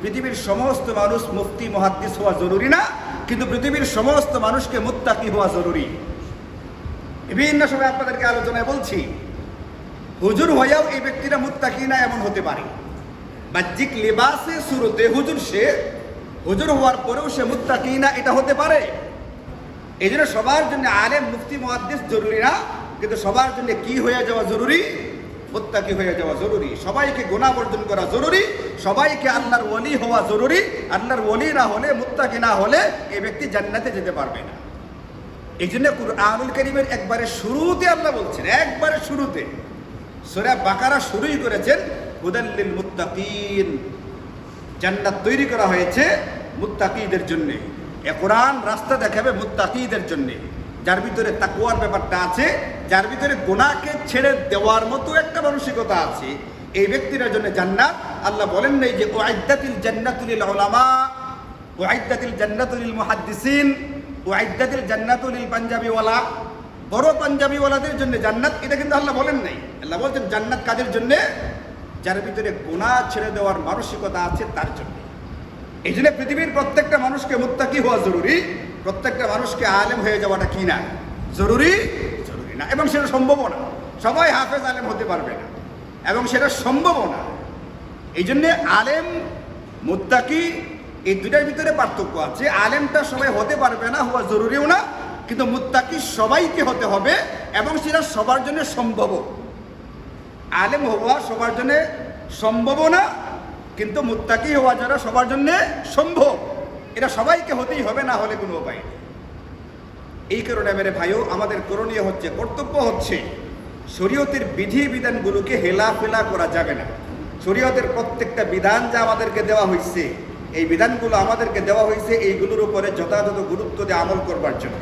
পৃথিবীর সমস্ত মানুষ মুফতি মুহাদ্দিস হওয়া জরুরি না, কিন্তু পৃথিবীর সমস্ত মানুষকে মুত্তাকি হওয়া জরুরি। বিভিন্ন সময় আপনাদেরকে আলোচনায় বলছি, হুজুর হয়েও এই ব্যক্তিরা মুত্তাকি না এমন হতে পারে। বাহ্যিক লিবাসে শুরুতে হুজুর, সে হুজুর হওয়ার পরেও সে মুত্তাকি না, এটা হতে পারে। এই জন্য সবার জন্য আলেম মুফতি মুহাদ্দিস জরুরি না, কিন্তু সবার জন্য কি হয়ে যাওয়া জরুরি? মুত্তাকি হয়ে যাওয়া জরুরি। সবাইকে গুনাহ বর্জন করা জরুরি, সবাইকে আল্লাহর ওলি হওয়া জরুরি। আল্লাহর ওলি না হলে, মুত্তাকি না হলে এই ব্যক্তি জান্নাতে যেতে পারবে না। এই জন্য কুরআনুল কারীমের একবারে শুরুতে আল্লাহ বলছেন, একবারে শুরুতে সূরা বাকারা শুরুই করেছেন হুদাল লিল মুত্তাকিন, জান্নাত তৈরি করা হয়েছে মুত্তাকিদের জন্য। এ কোরআন রাস্তা দেখাবে মুত্তাকিদের জন্য, যার ভিতরে তাকওয়ার ব্যাপারটা আছে, যার ভিতরে গুনাহকে ছেড়ে দেওয়ার মতো একটা মানসিকতা আছে, এই ব্যক্তির জন্য জান্নাত। আল্লাহ বলেন নাই যে উইদ্দাতিল জান্নাতুল লিল উলামা, উইদ্দাতিল জান্নাতুল লিল মুহাদ্দিসিন, উইদ্দাতিল জান্নাতুল লিল পাঞ্জাবিওয়ালা, বড় পাঞ্জাবিওয়ালাদের জন্য জান্নাত, এটা কিন্তু আল্লাহ বলেন নাই। আল্লাহ বলছেন জান্নাত কাদের জন্য? যার ভিতরে গুনাহ ছেড়ে দেওয়ার মানসিকতা আছে তার জন্য। এই জন্য পৃথিবীর প্রত্যেকটা মানুষকে মুত্তাকি হওয়া জরুরি, প্রত্যেকটা মানুষকে আলেম হয়ে যাওয়াটা কি না জরুরি? জরুরি না, এবং সেটা সম্ভবও না। সবাই হাফেজ আলেম হতে পারবে না, এবং সেটা সম্ভবও না। এই জন্যে আলেম মুত্তাকি এই দুটার ভিতরে পার্থক্য আছে। আলেমটা সবাই হতে পারবে না, হওয়া জরুরিও না, কিন্তু মুত্তাকি সবাইকে হতে হবে, এবং সেটা সবার জন্য সম্ভব। আলেম হওয়া সবার জন্য সম্ভবও না, কিন্তু মুত্তাকি হওয়া যারা সবার জন্য সম্ভব। এটা সবাইকে হতেই হবে, না হলে কোনো উপায় নেই। এই কারণে মেরে ভাইও আমাদের করণীয় হচ্ছে, কর্তব্য হচ্ছে, শরীয়তের বিধি বিধানগুলোকে হেলাফেলা করা যাবে না। শরীয়তের প্রত্যেকটা বিধান যা আমাদেরকে দেওয়া হয়েছে, এই বিধানগুলো আমাদেরকে দেওয়া হয়েছে এইগুলোর উপরে যথাযথ গুরুত্ব দিয়ে আমল করবার জন্য।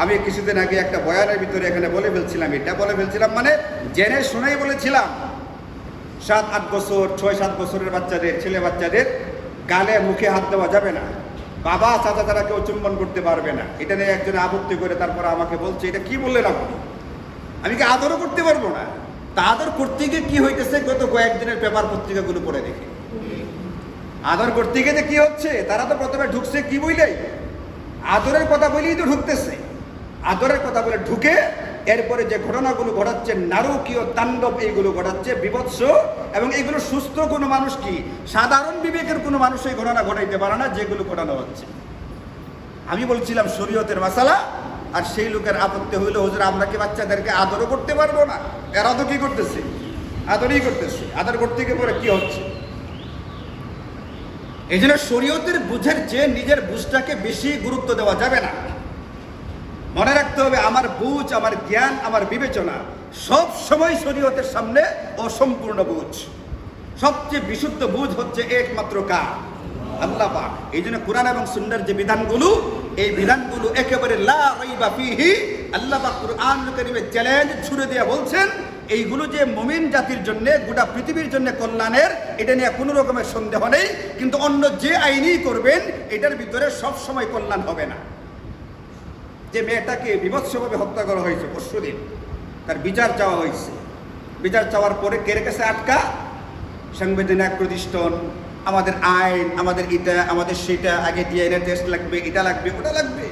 আমি কিছুদিন আগে একটা বয়ানের ভিতরে এখানে বলে ফেলছিলাম, এটা বলে ফেলছিলাম মানে জেনে শুনেই বলেছিলাম, 7-8 বছর 6-7 বছরের বাচ্চাদের, ছেলে বাচ্চাদের গালে মুখে হাত দেওয়া যাবে না, বাবা চাচা তারা কেউ চুম্বন করতে পারবে না। এটা নিয়ে একজন আপত্তি করে তারপর আমাকে বলছে, এটা কি বললেন আপনি? আমি কি আদরও করতে পারবো না? তা আদর করতে গিয়ে কি হইতেছে গত কয়েকদিনের পেপার পত্রিকাগুলো পড়ে দেখে। আদর করতে গিয়ে যে কি হচ্ছে, তারা তো প্রথমে ঢুকছে কি বইলেই, আদরের কথা বলেই তো ঢুকতেছে। আদরের কথা বলে ঢুকে এরপরে যে ঘটনাগুলো ঘটাচ্ছে, নারকীয় তাণ্ডব এইগুলো ঘটাচ্ছে, বিভৎস, এবং এইগুলো সুস্থ কোনো মানুষ, কি সাধারণ বিবেকের কোনো মানুষ এই ঘটনা ঘটাইতে পারে না যেগুলো ঘটানো হচ্ছে। আমি বলছিলাম শরীয়তের মাসালা, আর সেই লোকের আপত্তি হইল, হুজুর আমরা কি বাচ্চাদেরকে আদরও করতে পারবো না? এরা তো কি করতেছে, আদরই করতেছে। আদর করতে গিয়ে পরে কি হচ্ছে? এই জন্য শরীয়তের বুঝের চেয়ে নিজের বুঝটাকে বেশি গুরুত্ব দেওয়া যাবে না। মনে রাখতে হবে, আমার বুঝ, আমার জ্ঞান, আমার বিবেচনা সব সময় শরীয়তের সামনে অসম্পূর্ণ বুঝ। সবচেয়ে বিশুদ্ধ বুঝ হচ্ছে একমাত্র কার? আল্লাহ পাক। এই জন্য কোরআন এবং সুন্নাহর যে বিধানগুলো, এই বিধানগুলো একেবারে লা রাইবা ফিহি, আল্লাহ পাক কুরআনুল কারীমে চ্যালেঞ্জ ছুড়ে দিয়ে বলছেন, এইগুলো যে মুমিন জাতির জন্য, গোটা পৃথিবীর জন্য কল্যাণের, এটা নিয়ে কোনো রকমের সন্দেহ নেই। কিন্তু অন্য যে আইনই করবেন, এটার ভিতরে সব সময় কল্যাণ হবে না। যে মেয়েটাকে বিভৎসভাবে হত্যা করা হয়েছে পরশুদিন, তার বিচার চাওয়া হয়েছে। বিচার চাওয়ার পরে কের কাছে আটকা? সাংবিধানিক প্রতিষ্ঠান, আমাদের আইন, আমাদের এটা, আমাদের সেটা, আগে ডিএনএ টেস্ট লাগবে, এটা লাগবে, ওটা লাগবে।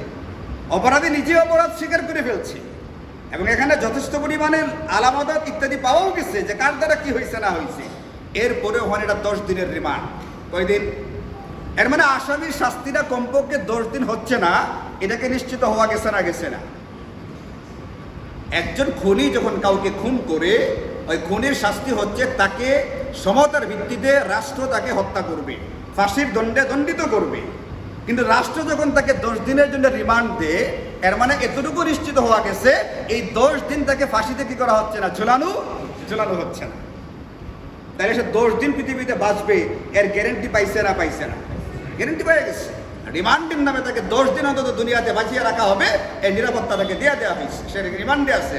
অপরাধী নিজে অপরাধ স্বীকার করে ফেলছে, এবং এখানে যথেষ্ট পরিমাণে আলামত ইত্যাদি পাওয়াও গেছে যে কার দ্বারা কি হয়েছে না হয়েছে। এরপরেও হয় এটা 10 দিনের রিমান্ড। কয়দিন? এর মানে আসামির শাস্তিটা কমপক্ষে 10 দিন হচ্ছে না, এটাকে নিশ্চিত হওয়া গেছে না, গেছে না। একজন খুনি যখন কাউকে খুন করে, ওই খুনির শাস্তি হচ্ছে তাকে সমতার ভিত্তিতে রাষ্ট্র তাকে হত্যা করবে, ফাঁসির দণ্ডে দণ্ডিত করবে। কিন্তু রাষ্ট্র যখন তাকে 10 দিনের জন্য রিমান্ড দেয়, এর মানে এতটুকু নিশ্চিত হওয়া গেছে এই 10 দিন তাকে ফাঁসিতে কি করা হচ্ছে না, ঝোলানো হচ্ছে না। তাহলে সে 10 দিন পৃথিবীতে বাঁচবে, এর গ্যারেন্টি পাইছে না? পাইছে না, গ্যারেন্টি পেয়ে গেছে। রিমান্ডের নামে তাকে 10 দিন অন্তত দুনিয়াতে বাঁচিয়ে রাখা হবে, এই নিরাপত্তা তাকে দেওয়া হয়েছে, সে রিমান্ডে আছে।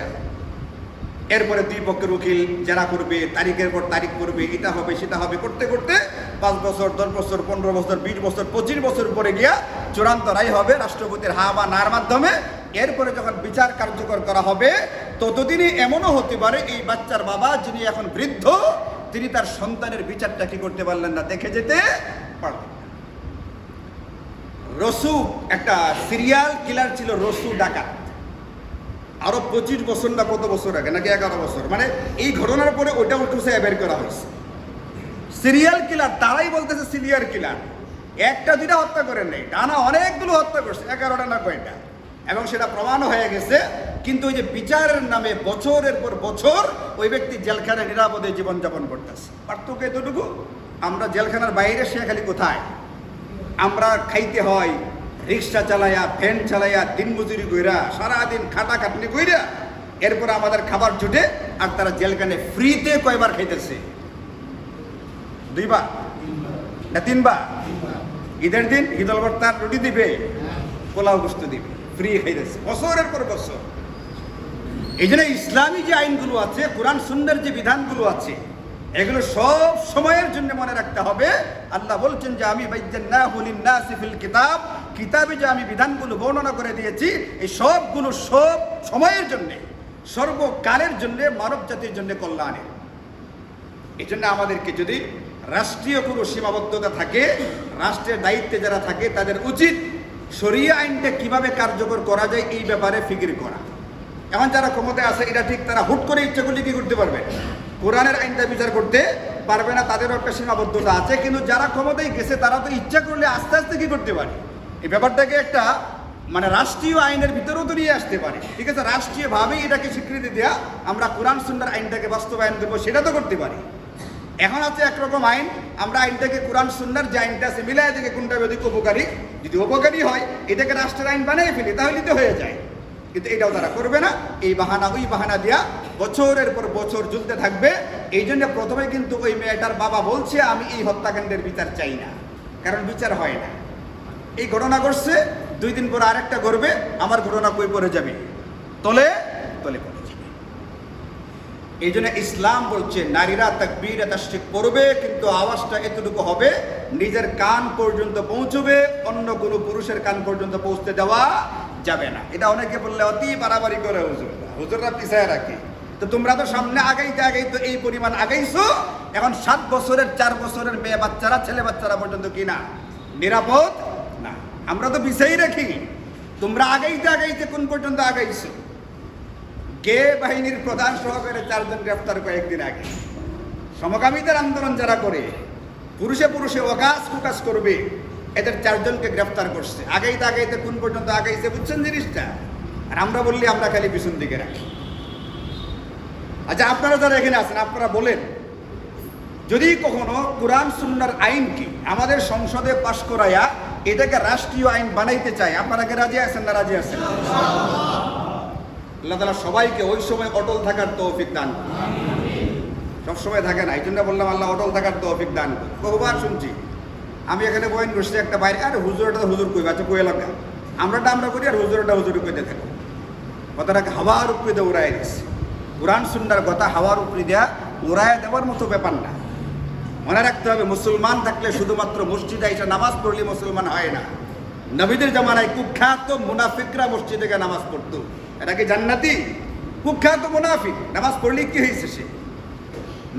এরপরে 2 পক্ষের উকিল যারা করবে, তারিখের পর তারিখ করবে, এটা হবে সেটা হবে, করতে করতে 5 বছর, 10 বছর, 15 বছর, 20 বছর, 25 বছর পরে গিয়া চূড়ান্ত রায় হবে রাষ্ট্রপতির হা বা নার মাধ্যমে। এরপরে যখন বিচার কার্যকর করা হবে, ততদিনই এমনও হতে পারে এই বাচ্চার বাবা, যিনি এখন বৃদ্ধ, তিনি তার সন্তানের বিচারটা কি করতে পারলেন না, দেখে যেতে পারলেন। রসু একটা সিরিয়াল কিলার ছিল, রসু ডাকাত। আরো 25 বছর না কত বছর আগে, নাকি 11 বছর, মানে এই ঘটনার পরে ওইটা উঠে বের করা হয়েছে। সিরিয়াল কিলার, তারাই বলতেছে সিরিয়াল কিলার, একটা দুইটা হত্যা করেন নাই, টানা অনেকগুলো হত্যা করছে, 11টা না কয়টা, এবং সেটা প্রমাণ হয়ে গেছে। কিন্তু ওই যে বিচারের নামে বছরের পর বছর ওই ব্যক্তি জেলখানায় নিরাপদে জীবনযাপন করতেছে। পার্থক্য এতটুকু, আমরা জেলখানার বাইরে, সে খালি কোথায়, আমরা খাইতে হয় রিক্সা চালাইয়া, ভ্যান চালাইয়া, দিন মজুরি কইরা, সারাদিন খাটাখাটনি কইরা, এরপর আমাদের খাবার জুটে, আর তারা জেলখানায় ফ্রিতে কয়বার খাইতেছে, 2 বার না 3 বার। ঈদের দিন ঈদুল ভর্তার রুটি দিবে, পোলাও গোস্ত দিবে, ফ্রি খাইতেছে বছরের পর বছর। এই জন্য ইসলামী যে আইনগুলো আছে, কোরআন সুন্নাহর যে বিধানগুলো আছে, এগুলো সব সময়ের জন্য মনে রাখতে হবে। আল্লাহ বলছেন যে আমি বায়্যানাহু লিন-নাসি ফিল কিতাব, কিতাবে যে আমি বিধানগুলো বর্ণনা করে দিয়েছি, এই সবগুলো সব সময়ের জন্য, সর্বকালের জন্য, মানব জাতির জন্য কল্যাণের। এই জন্য আমাদেরকে যদি রাষ্ট্রীয় কোনো সীমাবদ্ধতা থাকে, রাষ্ট্রের দায়িত্বে যারা থাকে, তাদের উচিত শরিয়া আইনটা কিভাবে কার্যকর করা যায় এই ব্যাপারে ফিকির করা। এখন যারা ক্ষমতায় আছে, এটা ঠিক, তারা হুট করে ইচ্ছা করলে কি করতে পারবে, কোরআনের আইনটা বিচার করতে পারবে না, তাদেরও একটা সীমাবদ্ধতা আছে। কিন্তু যারা ক্ষমতায় গেছে, তারা তো ইচ্ছা করলে আস্তে আস্তে কি করতে পারে, এই ব্যাপারটাকে একটা মানে রাষ্ট্রীয় আইনের ভিতরেও তো নিয়ে আসতে পারে। ঠিক আছে, রাষ্ট্রীয়ভাবেই এটাকে স্বীকৃতি দেওয়া, আমরা কোরআন সুন্নাহর আইনটাকে বাস্তবায়ন দেবো, সেটা তো করতে পারি। এখন আছে একরকম আইন, আমরা আইনটাকে কোরআন সুন্নাহর যে আইনটা আছে মিলাই থেকে কোনটা অধিক উপকারী, যদি উপকারী হয় এটাকে রাষ্ট্রের আইন বানিয়ে ফেলি, তাহলে তো হয়ে যায়। কিন্তু এটাও তারা করবে না, এই বাহানা ওই বাহানা দিয়া বছরের পর বছর ঝুলতে থাকবে। এই জন্য প্রথমে কিন্তু ওই মেয়েটার বাবা বলছে আমি এই হত্যাকাণ্ডের বিচার চাই না, কারণ বিচার হয় না। এই ঘটনা ঘটছে, 2 দিন পর আরেকটা ঘটবে, আমার ঘটনা কই পড়ে যাবে, তলে তলে পড়ে যাবে। এই জন্য ইসলাম বলছে নারীরা তাকবীর তাশরিক করবে, কিন্তু আওয়াজটা এতটুকু হবে, নিজের কান পর্যন্ত পৌঁছবে, অন্য কোনো পুরুষের কান পর্যন্ত পৌঁছতে দেওয়া যাবে না। এটা অনেকে বললে অতি বাড়াবাড়ি করে হুজুররা পিছায় রাখে। তো তোমরা তো সামনে আগাইতে আগাইতে এই পরিমাণ আগাইছো, এখন 7 বছরের 4 বছরের মেয়ে বাচ্চারা, ছেলে বাচ্চারা পর্যন্ত কিনা নিরাপদ না, আমরা তো পিছাই রাখি। তোমরা আগাইতে আগাইতে কোন পর্যন্ত আগাইছো, গে বাহিনীর প্রধান সহকারে 4 জন গ্রেফতার কয়েকদিন আগে। সমকামীদের আন্দোলন যারা করে, পুরুষে পুরুষে অকাজ কুকাজ করবে, এদের 4 জনকে গ্রেফতার করছে। আগাইতে আগাইতে কোন পর্যন্ত আগাইছে বুঝছেন জিনিসটা? আর আমরা বললি আমরা খালি পিছন দিকে রাখি। আচ্ছা, আপনারা যারা এখানে আছেন, আপনারা বলেন, যদি কখনো কোরআন সুন্নাহর আইনকে আমাদের সংসদে পাশ করাইয়া এটাকে রাষ্ট্রীয় আইন বানাইতে চায়, আপনারা কি রাজি আছেন না রাজি আছেন? আল্লাহ তাআলা সবাইকে ওই সময় অটল থাকার তৌফিক দান করুন। সবসময় থাকে না, এই জন্য বললাম আল্লাহ অটল থাকার তৌফিক দান করুন। বহুবার শুনছি, আমি এখানে বয়ান করছি, একটা বাইরে, আরে হুজুরটা হুজুর কইবে, আচ্ছা কই এলাকা, আমরা করি, আর হুজুরটা হুজুর কইতে থাকো। কথাটাকে হাওয়ার উপরে দিয়ে উড়াই দিচ্ছে। কোরআন সুন্নাহর কথা হাওয়ার উপরে দেওয়া উড়াইয়া দেওয়ার মতো ব্যাপার না। মনে রাখতে হবে, মুসলমান থাকলে শুধুমাত্র মসজিদে এসে নামাজ পড়লে মুসলমান হয় না। নবীদের জামানায় কুখ্যাত মুনাফিকরা মসজিদে গিয়ে নামাজ পড়তো, এটা কি জান্নাতি? কুখ্যাত মুনাফিক নামাজ পড়লে কি হয়েছে? সে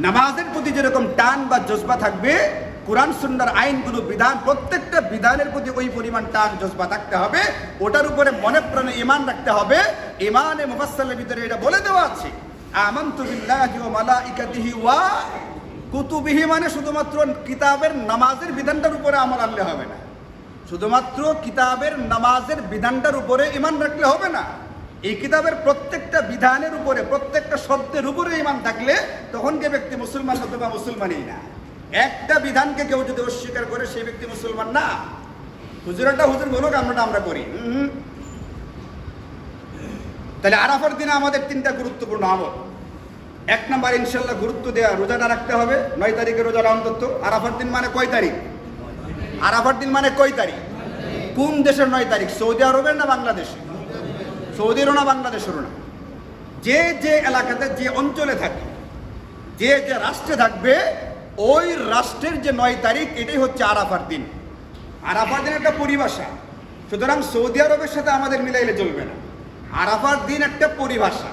নামাজের প্রতি যেরকম টান বা জজবা থাকবে, কোরআন সুন্নাহর আইনগুলো বিধান, প্রত্যেকটা বিধানের প্রতি ওই পরিমাণ টান জজবা থাকতে হবে। ওটার উপরে মনে প্রাণে ঈমান রাখতে হবে। ঈমানে মুফাসসালের ভিতরে এটা বলে দেওয়া আছে, আমানতু বিল্লাহি ওয়া মালাইকাতিহি ওয়া কুতুবিহি, মানে শুধুমাত্র কিতাবের নামাজের বিধানটার উপরে আমল আনলে হবে না, শুধুমাত্র কিতাবের নামাজের বিধানটার উপরে ঈমান রাখলে হবে না। এই কিতাবের প্রত্যেকটা বিধানের উপরে, প্রত্যেকটা শব্দের উপরে ঈমান থাকলে তখন যে ব্যক্তি মুসলমান অথবা মুসলমানই না। একটা বিধানকে কেউ যদি অস্বীকার করে, সেই ব্যক্তি মুসলমান না। হুজুরটা হুজুর বলুক, আমরা করি। তাহলে আরাফার দিনে আমাদের 3টা গুরুত্বপূর্ণ আমল। 1 নম্বর ইনশাল্লাহ গুরুত্ব দেওয়া, রোজাটা রাখতে হবে। 9 তারিখে রোজাটা অন্তত। আরাফার দিন মানে কয় তারিখ? আরাফার দিন মানে কয় তারিখ? কোন দেশের 9 তারিখ? সৌদি আরবের না বাংলাদেশের? সৌদিরও না বাংলাদেশেরও না। যে যে এলাকাতে, যে অঞ্চলে থাকে, যে যে রাষ্ট্রে থাকবে, ওই রাষ্ট্রের যে 9 তারিখ এটাই হচ্ছে আরাফার দিন। আরাফার দিন একটা পরিভাষা, সুতরাং সৌদি আরবের সাথে আমাদের মিলাইলে চলবে না। আরাফার দিন একটা পরিভাষা,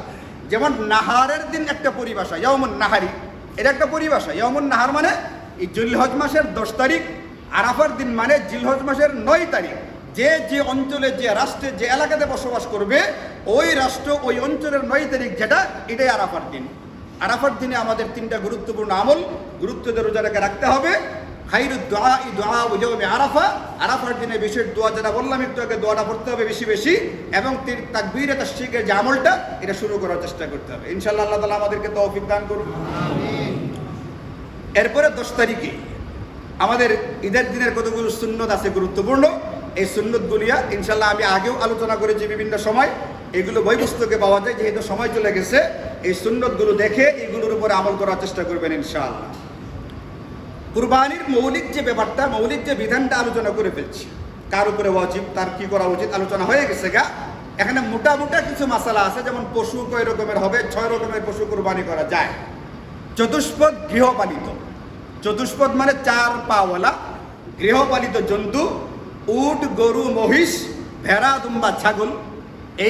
যেমন নাহারের দিন একটা পরিভাষা, ইয়াউমুন নাহারি, এটা একটা পরিভাষা। ইয়াউমুন নাহার মানে এই জিলহজ মাসের 10 তারিখ, আরাফার দিন মানে জিলহজ মাসের 9 তারিখ। যে অঞ্চলে, যে রাষ্ট্রে, যে এলাকাতে বসবাস করবে ওই রাষ্ট্র, ওই অঞ্চলের 9 তারিখ যেটা, এটাই আরাফার দিন। আরাফার দিনে আমাদের 3টা গুরুত্বপূর্ণ আমল গুরুত্ব দিয়ে রোজাটাকে রাখতে হবে। খাইরুদ দুআ ইয়াউমি আরাফা, আরাফার দিনে বিশেষ দোয়া, যেটা বললাম একটু আগে, দোয়াটা পড়তে হবে বেশি বেশি, এবং তাকবীরে তাশরিকের যে আমলটা এটা শুরু করার চেষ্টা করতে হবে। ইনশাআল্লাহ আল্লাহ তাআলা আমাদেরকে তৌফিক দান করুন। এরপরে 10 তারিখে আমাদের ঈদের দিনের কতগুলো সুন্নত আছে গুরুত্বপূর্ণ। এই সুন্নতগুলিয়া ইনশাআল্লাহ আমি আগেও আলোচনা করেছি বিভিন্ন সময়, এগুলো বই পুস্তকে পাওয়া যায়। যেহেতু সময় চলে গেছে, এই সুন্নতগুলো দেখে এগুলোর উপরে আমল করার চেষ্টা করবেন ইনশাআল্লাহ। কুরবানির মৌলিক যে ব্যাপারটা, মৌলিক যে বিধানটা আলোচনা করে ফেলছি, কার উপরে ওয়াজিব, তার কি করা উচিত আলোচনা হয়ে গেছে গা। এখানে মোটা কিছু মাসালা আছে, যেমন পশু কয় রকমের হবে, 6 রকমের পশু কুরবানি করা যায়। চতুষ্পদ গৃহপালিত, চতুষ্পদ মানে 4 পাওয়ালা গৃহপালিত জন্তু, উট, গরু, মহিষ, ভেড়া, দুম্বা, ছাগল,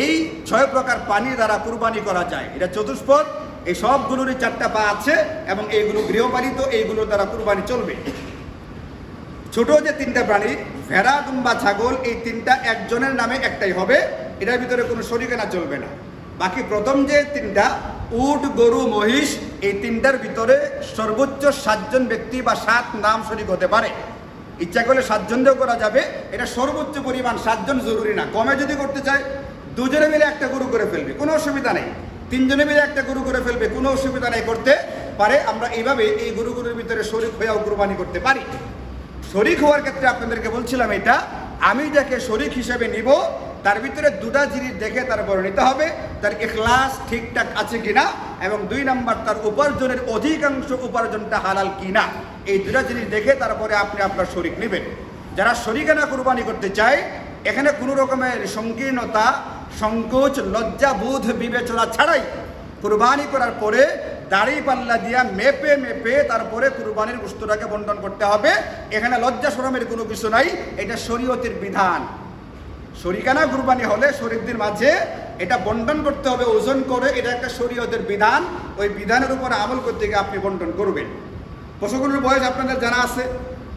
এই 6 প্রকার প্রাণী দ্বারা কুরবানি করা যায়। এটা চতুষ্পদ, এই সবগুলোরই 4টা পা আছে এবং এইগুলো গৃহপালিত, এইগুলোর দ্বারা কুরবানি চলবে। ছোট যে 3টা প্রাণী, ভেড়া, দুম্বা, ছাগল, এই 3টা একজনের নামে একটাই হবে, এটার ভিতরে কোনো শরিকানা চলবে না। বাকি প্রথম যে 3টা, উট, গরু, মহিষ, এই 3টার ভিতরে সর্বোচ্চ 7 জন ব্যক্তি বা 7 নাম শরিক হতে পারে। ইচ্ছা করলে 7 জন দিয়েও করা যাবে, এটা সর্বোচ্চ পরিমাণ। 7 জন জরুরি না, কমে যদি করতে চায় 2 জনে মিলে একটা গরু করে ফেলবে, কোনো অসুবিধা নেই। 3 জনে মিলে একটা গরু করে ফেলবে, কোনো অসুবিধা নেই, করতে পারে। আমরা এইভাবে এই গরুগুলোর ভিতরে শরিক হয়েও কুরবানি করতে পারি। শরিক হওয়ার ক্ষেত্রে আপনাদেরকে বলছিলাম, এটা আমি যাকে শরিক হিসেবে নিব তার ভিতরে 2টা জিনিস দেখে তারপরে নিতে হবে, তার ইখলাস ঠিকঠাক আছে কিনা, এবং 2 নাম্বার তার উপার্জনের অধিকাংশ উপার্জনটা হালাল কিনা। এই 2টা জিনিস দেখে তারপরে আপনি আপনার শরিক নেবেন। যারা শরিকানা কুরবানি করতে চায়, এখানে কোনো রকমের সংকীর্ণতা, সংকোচ, লজ্জা বোধ, বিবেচনা ছাড়াই কুরবানি করার পরে দাড়ি পাল্লা দিয়া মেপে তারপরে কুরবানির গোশতটাকে বন্টন করতে হবে। এখানে লজ্জা শরমের কোনো কিছু নাই, এটা শরীয়তের বিধান। শরিকানা কুরবানি হলে শরীরদের মাঝে এটা বন্টন করতে হবে ওজন করে, এটা একটা শরীয়তের বিধান। ওই বিধানের উপর আমল করতে গিয়ে আপনি বন্টন করবেন। পশুগুলোর বয়স আপনাদের জানা আছে,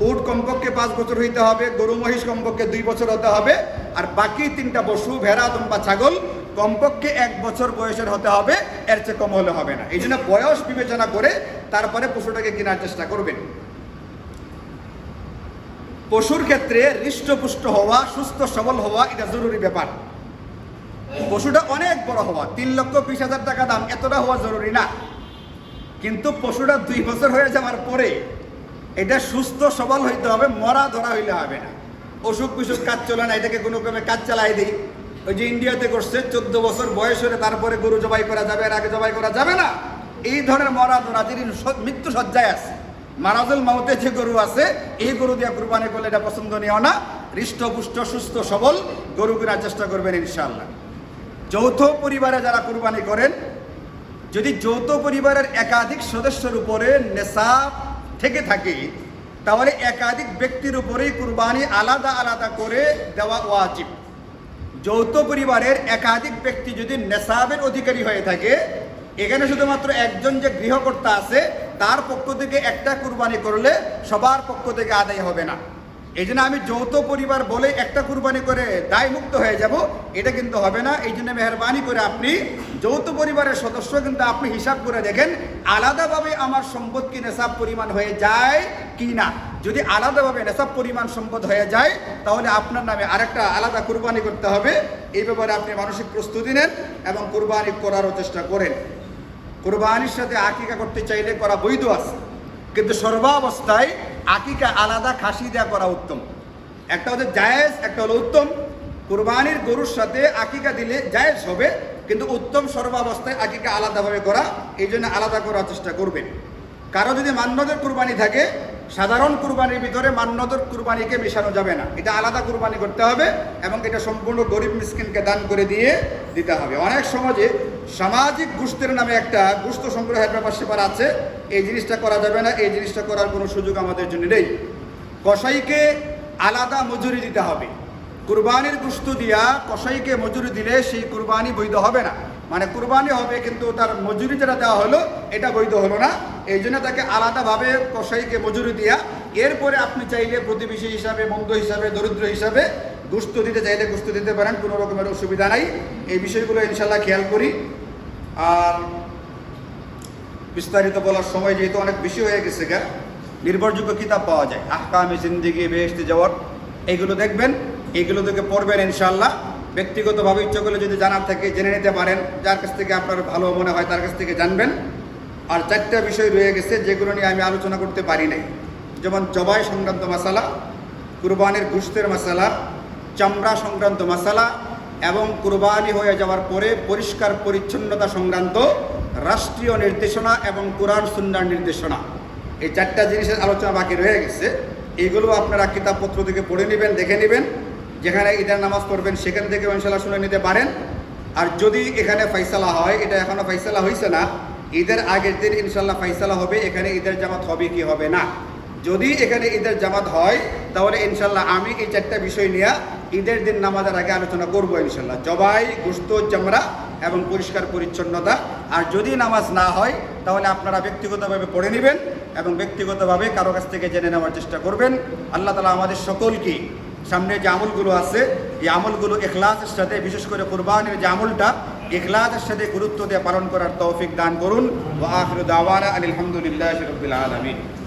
উট কমপক্ষে 5 বছর হইতে হবে, গরু মহিষ কমপক্ষে 2 বছর হতে হবে, আর বাকি 3টা পশু, ভেড়া, দুম্বা, ছাগল কমপক্ষে 1 বছর বয়সের হতে হবে, এর চেয়ে কম হলে হবে না। এই জন্য বয়স বিবেচনা করে তারপরে পশুটাকে কেনার চেষ্টা করবেন। পশুর ক্ষেত্রে হৃষ্টপুষ্ট হওয়া, সুস্থ সবল হওয়া, এটা জরুরি ব্যাপার। পশুটা অনেক বড় হওয়া, 3,20,000 টাকা দাম, এতটা হওয়া জরুরি না। কিন্তু পশুটা 2 বছর হয়ে যাওয়ার পরে এটা সুস্থ সবল হইতে হবে, মরা ধরা হইলে হবে না। অসুখ বিসুখ কাজ চলে না, এটাকে কোনো ক্রমে কাজ চালাই দিই। ওই যে ইন্ডিয়াতে করছে, 14 বছর বয়স হলে তারপরে গরু জবাই করা যাবে, এর আগে জবাই করা যাবে না। এই ধরনের মরা ধরা, যিনি মৃত্যু সজ্জায় আছে, মারাজুল মাউতে যে গরু আছে, এই গরু দিয়ে কুরবানি করলে এটা পছন্দনীয় না। হৃষ্টপুষ্ট সুস্থ সবল গরু কেনার চেষ্টা করবেন ইনশাআল্লাহ। যৌথ পরিবারে যারা কুরবানি করেন, যদি যৌথ পরিবারের একাধিক সদস্যের উপরে নেশাব থেকে থাকে, তাহলে একাধিক ব্যক্তির উপরেই কুরবানি আলাদা আলাদা করে দেওয়া ওয়াজিব। যৌথ পরিবারের একাধিক ব্যক্তি যদি নেশাবের অধিকারী হয়ে থাকে, এখানে শুধুমাত্র একজন যে গৃহকর্তা আছে তার পক্ষ থেকে একটা কুরবানি করলে সবার পক্ষ থেকে আদায় হবে না। এই জন্য আমি যৌথ পরিবার বলে একটা কুরবানি করে দায় মুক্ত হয়ে যাব, এটা কিন্তু হবে না। এই জন্য মেহরবানি করে আপনি যৌথ পরিবারের সদস্য কিন্তু আপনি হিসাব করে দেখেন আলাদাভাবে আমার সম্পদ কি নেশাব পরিমাণ হয়ে যায় কি না। যদি আলাদাভাবে নেশাব পরিমাণ সম্পদ হয়ে যায়, তাহলে আপনার নামে আরেকটা আলাদা কুরবানি করতে হবে। এই ব্যাপারে আপনি মানসিক প্রস্তুতি নেন এবং কুরবানি করারও চেষ্টা করেন। কুরবানির সাথে আকিকা করতে চাইলে করা বৈধ আছে, কিন্তু সর্বাবস্থায় আকিকা আলাদা খাসি দেওয়া করা উত্তম। একটা হচ্ছে জায়েজ, একটা হলো উত্তম। কুরবানির গরুর সাথে আকিকা দিলে জায়েজ হবে, কিন্তু উত্তম সর্বাবস্থায় আকিকা আলাদাভাবে করা। এই জন্য আলাদা করার চেষ্টা করবেন। কারো যদি মান্যদের কুরবানি থাকে, সাধারণ কুরবানির ভিতরে মান্যতর কুরবানিকে মেশানো যাবে না, এটা আলাদা কুরবানি করতে হবে এবং এটা সম্পূর্ণ গরিব মিসকিনকে দান করে দিয়ে দিতে হবে। অনেক সমাজে সামাজিক গোষ্ঠীর নামে একটা গোষ্ঠ সংগ্রহের ব্যাপার আছে, এই জিনিসটা করা যাবে না, এই জিনিসটা করার কোনো সুযোগ আমাদের জন্য নেই। কসাইকে আলাদা মজুরি দিতে হবে। কুরবানির গোশত দিয়া কসাইকে মজুরি দিলে সেই কুরবানি বৈধ হবে না, মানে কুরবানি হবে কিন্তু তার মজুরি যেটা দেওয়া হলো এটা বৈধ হলো না। এই জন্য তাকে আলাদাভাবে কসাইকে মজুরি দিয়া এরপরে আপনি চাইলে প্রতিবেশী হিসাবে, বন্ধু হিসাবে, দরিদ্র হিসাবে গোশত দিতে চাইলে গোশত দিতে পারেন, কোনো রকমের অসুবিধা নাই। এই বিষয়গুলো ইনশাল্লাহ খেয়াল করি। আর বিস্তারিত বলার সময় যেহেতু অনেক বেশি হয়ে গেছে গা, নির্ভরযোগ্য কিতাব পাওয়া যায়, আহকামে জিন্দেগি, বেহেশতে যাওয়ার, এইগুলো দেখবেন, এইগুলো থেকে পড়বেন ইনশাল্লাহ। ব্যক্তিগতভাবে ইচ্ছা করলে যদি জানার থাকে জেনে নিতে পারেন, যার কাছ থেকে আপনার ভালো মনে হয় তার কাছ থেকে জানবেন। আর 4টা বিষয় রয়ে গেছে যেগুলো নিয়ে আমি আলোচনা করতে পারি নাই, যেমন জবাই সংক্রান্ত মাসালা, কুরবানির গোশতের মাসালা, চামড়া সংক্রান্ত মাসালা এবং কুরবানি হয়ে যাওয়ার পরে পরিষ্কার পরিচ্ছন্নতা সংক্রান্ত রাষ্ট্রীয় নির্দেশনা এবং কোরআন সুন্নাহর নির্দেশনা। এই 4টা জিনিসের আলোচনা বাকি রয়ে গেছে। এইগুলো আপনারা কিতাবপত্র থেকে পড়ে নেবেন, দেখে নেবেন। যেখানে ঈদের নামাজ পড়বেন সেখান থেকে ইনশাল্লাহ শুনে নিতে পারেন। আর যদি এখানে ফাইসালা হয়, এটা এখনও ফাইসালা হয়েছে না, ঈদের আগের দিন ইনশাল্লাহ ফাইসালা হবে এখানে ঈদের জামাত হবে কি হবে না। যদি এখানে ঈদের জামাত হয় তাহলে ইনশাল্লাহ আমি এই 4টা বিষয় নিয়ে ঈদের দিন নামাজের আগে আলোচনা করবো ইনশাল্লাহ, জবাই, গোশত, চামড়া এবং পরিষ্কার পরিচ্ছন্নতা। আর যদি নামাজ না হয় তাহলে আপনারা ব্যক্তিগতভাবে পড়ে নেবেন এবং ব্যক্তিগতভাবে কারো কাছ থেকে জেনে নেওয়ার চেষ্টা করবেন। আল্লাহ তাআলা আমাদের সকলকে সামনে যে আমলগুলো আছে এই আমলগুলো ইখলাসের সাথে, বিশেষ করে কুরবানির যে আমলটা ইখলাসের সাথে গুরুত্ব দিয়ে পালন করার তৌফিক দান করুন। ওয়া আখিরু দাওয়ানা আলহামদুলিল্লাহি রাব্বিল আলামিন।